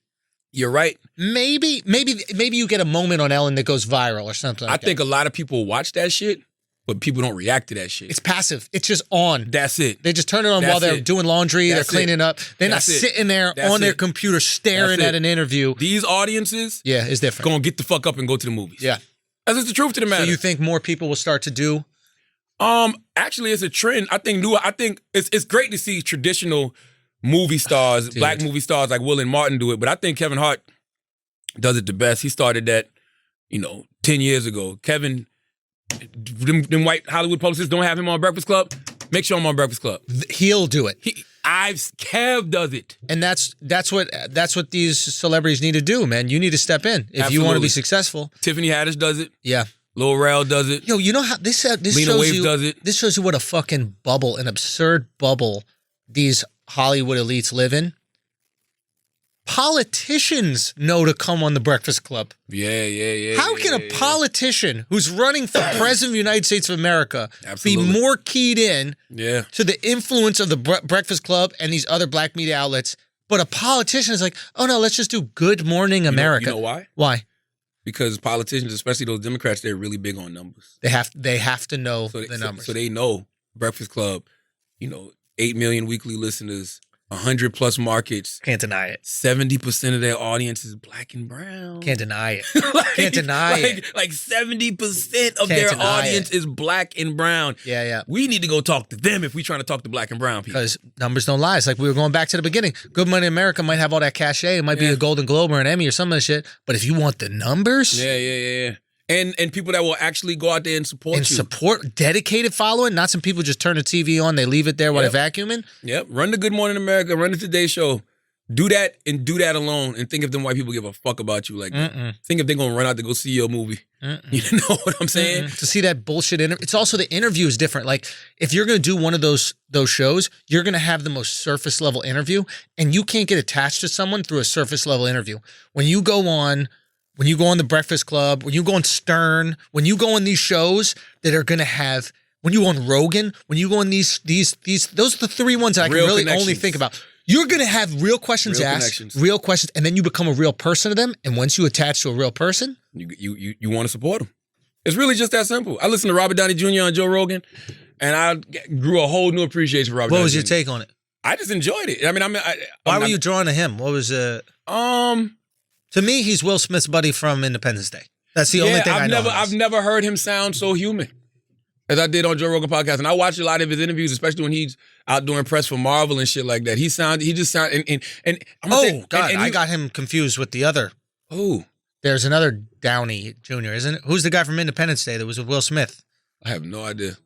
You're right. Maybe you get a moment on Ellen that goes viral or something like I think a lot of people watch that shit, but people don't react to that shit. It's passive. It's just on. That's it. They just turn it on while they're doing laundry, they're cleaning up. They're not sitting there on their computer staring at an interview. These audiences is different. Gonna get the fuck up and go to the movies. Yeah. That's just the truth to the matter. So you think more people will start to do? Actually, it's a trend. I think it's great to see traditional movie stars, black movie stars like Will and Martin do it, but I think Kevin Hart does it the best. He started that, 10 years ago. Kevin, them white Hollywood publicists don't have him on Breakfast Club. Make sure I'm on Breakfast Club. He'll do it. Kev does it. And that's what these celebrities need to do, man. You need to step in if you want to be successful. Tiffany Haddish does it. Yeah. Lil Rel does it. Yo, you know how this Lena shows Waithe you does it. This shows you what a fucking bubble, an absurd bubble these Hollywood elites live in. Politicians know to come on the Breakfast Club. Yeah. How can a politician who's running for president of the United States of America be more keyed in to the influence of the Breakfast Club and these other black media outlets? But a politician is like, oh no, let's just do Good Morning America. You know why? Why? Because politicians, especially those Democrats, they're really big on numbers. They have to know the numbers. So they know Breakfast Club, 8 million weekly listeners, 100+ markets. Can't deny it. 70% of their audience is black and brown. Can't deny it. Can't deny it. Like 70% of their audience is black and brown. Yeah. We need to go talk to them if we're trying to talk to black and brown people. Because numbers don't lie. It's like we were going back to the beginning. Good Morning America might have all that cachet. It might be a Golden Globe or an Emmy or some of the shit. But if you want the numbers... Yeah. And people that will actually go out there and support you. Support, dedicated following, not some people just turn the TV on, they leave it there while they're vacuuming. Yep. Run the Good Morning America, run the Today Show. Do that and do that alone and think if them white people give a fuck about you like that. Think if they're going to run out to go see your movie. You know what I'm saying? To see that bullshit interview. It's also the interview is different. Like if you're going to do one of those shows, you're going to have the most surface level interview and you can't get attached to someone through a surface level interview. When you go on the Breakfast Club, when you go on Stern, when you go on these shows that are going to have, when you go on Rogan, when you go on these, those are the three ones that I can really only think about. You're going to have real questions asked, real questions, and then you become a real person to them. And once you attach to a real person, you want to support them. It's really just that simple. I listened to Robert Downey Jr. on Joe Rogan, and I grew a whole new appreciation for Robert Downey Jr. What was your take on it? I just enjoyed it. I mean, why were you drawn to him? What was To me, he's Will Smith's buddy from Independence Day. That's the only thing I know. I've never heard him sound so human as I did on Joe Rogan podcast, and I watched a lot of his interviews, especially when he's out doing press for Marvel and shit like that. He just sounded and I got him confused with the other. Oh, there's another Downey Jr., isn't it? Who's the guy from Independence Day that was with Will Smith? I have no idea.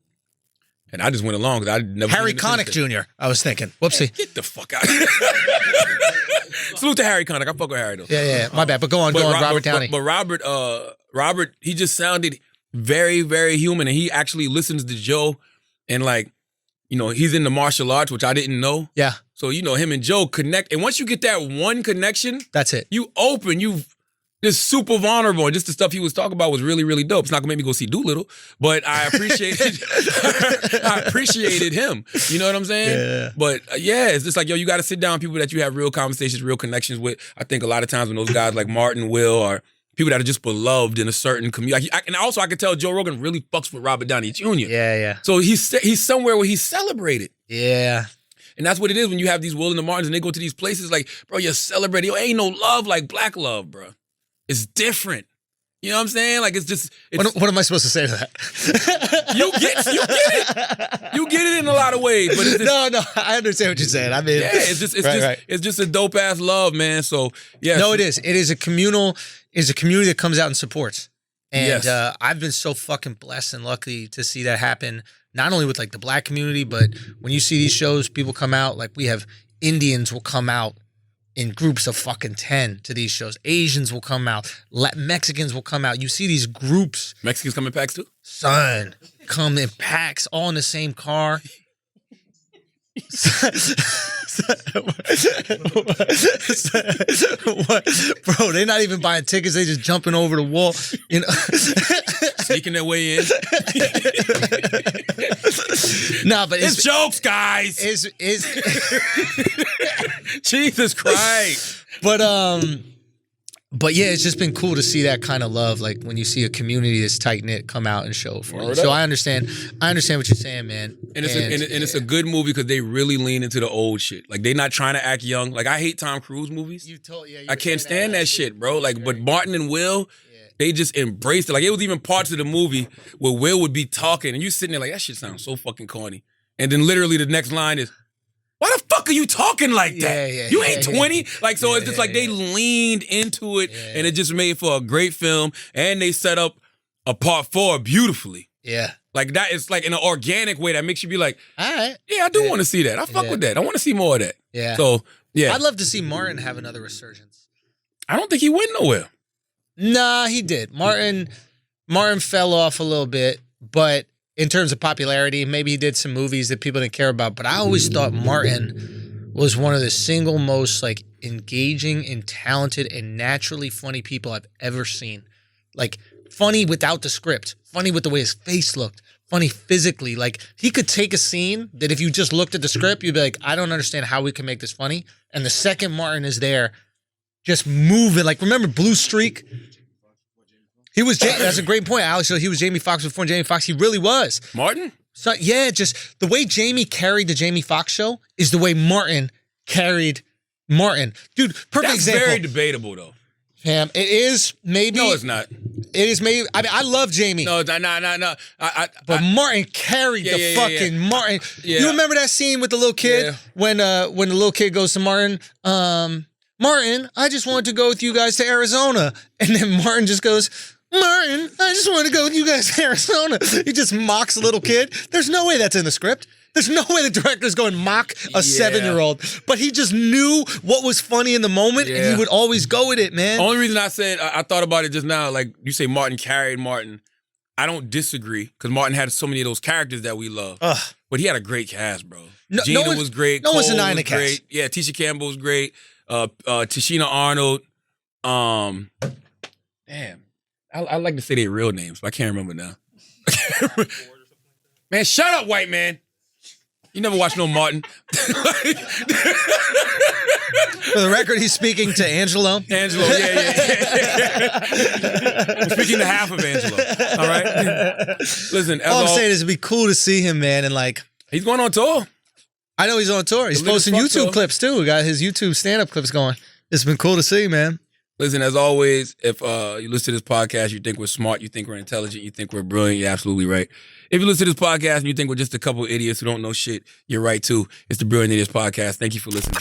And I just went along because I never. Harry Connick Jr. I was thinking. Whoopsie. Get the fuck out. Salute to Harry Connick. I fuck with Harry though. Yeah. My bad. But go on, Robert Downey. But Robert, he just sounded very, very human, and he actually listens to Joe, and he's into martial arts, which I didn't know. Yeah. So him and Joe connect, and once you get that one connection, that's it. You open. Just super vulnerable, and just the stuff he was talking about was really, really dope. It's not gonna make me go see Doolittle, but I appreciated him. You know what I'm saying? Yeah. But it's just like, you got to sit down with people that you have real conversations, real connections with. I think a lot of times when those guys like Martin, Will, are people that are just beloved in a certain community. And also I could tell Joe Rogan really fucks with Robert Downey Jr. Yeah. So he's somewhere where he's celebrated. Yeah. And that's what it is when you have these Will and the Martins and they go to these places like, bro, you're celebrating. Ain't no love like black love, bro. It's different. You know what I'm saying? Like, it's what am I supposed to say to that? You get it. You get it in a lot of ways. But it's just, no, I understand what you're saying. I mean, it's just a dope ass love, man. So yeah. No, it is. It is a community that comes out and supports. And yes. I've been so fucking blessed and lucky to see that happen, not only with like the black community, but when you see these shows, people come out, like we have Indians will come out in groups of fucking 10 to these shows. Asians will come out. Mexicans will come out. You see these groups. Mexicans come in packs too? Son, come in packs, all in the same car. What? Bro, they're not even buying tickets. They just jumping over the wall. You know, Sneaking their way in. nah, but It's jokes, guys. It's Jesus Christ. But yeah, it's just been cool to see that kind of love. Like when you see a community that's tight knit come out and show for you. Word So up. I understand what you're saying, man. And it's a good movie because they really lean into the old shit. Like they not trying to act young. Like I hate Tom Cruise movies. I can't stand that shit, bro. Like, but Martin and Will, they just embraced it. Like it was even parts of the movie where Will would be talking and you sitting there like that shit sounds so fucking corny. And then literally the next line is, why the fuck are you talking like that? You ain't 20. Like, so it's just like they leaned into it and it just made for a great film. And they set up a part 4 beautifully. Yeah. Like that is like in an organic way that makes you be like, all right. Yeah, I do want to see that. I fuck with that. I want to see more of that. Yeah. So, yeah. I'd love to see Martin have another resurgence. I don't think he went nowhere. Nah, he did. Martin fell off a little bit, but in terms of popularity, maybe he did some movies that people didn't care about. But I always thought Martin was one of the single most like engaging and talented and naturally funny people I've ever seen. Like funny without the script, funny with the way his face looked, funny physically. Like he could take a scene that if you just looked at the script, you'd be like, I don't understand how we can make this funny. And the second Martin is there, just moving. Like remember Blue Streak? He was. That's a great point, Alex. He was Jamie Foxx before Jamie Foxx. He really was. Martin? So yeah, just the way Jamie carried the Jamie Foxx show is the way Martin carried Martin. Dude, perfect That's example. very debatable though. Fam, it is maybe. No, it's not. It is maybe. I mean, I love Jamie. No. But Martin carried the fucking Martin. Yeah. You remember that scene with the little kid when the little kid goes to Martin? Martin, I just wanted to go with you guys to Arizona, and then Martin just goes, Martin, I just want to go with you guys to Arizona. He just mocks a little kid. There's no way that's in the script. There's no way the director's going to mock a 7-year-old. But he just knew what was funny in the moment, and he would always go with it, man. Only reason I said, I thought about it just now, like you say Martin carried Martin. I don't disagree, because Martin had so many of those characters that we love. But he had a great cast, bro. Gina was great. No one's Cole denying was the cast. great. Yeah, Tisha Campbell was great. Tashina Arnold. Damn. I like to say their real names, but I can't remember now. Man, shut up, white man. You never watched no Martin. For the record, he's speaking to Angelo. Angelo, yeah. I'm speaking to half of Angelo. All right? Listen, All I'm saying is it'd be cool to see him, man, and like he's going on tour. I know he's on tour. He's posting YouTube clips too. We got his YouTube stand-up clips going. It's been cool to see, man. Listen, as always, if you listen to this podcast, you think we're smart, you think we're intelligent, you think we're brilliant, you're absolutely right. If you listen to this podcast and you think we're just a couple idiots who don't know shit, you're right too. It's the Brilliant Idiots Podcast. Thank you for listening.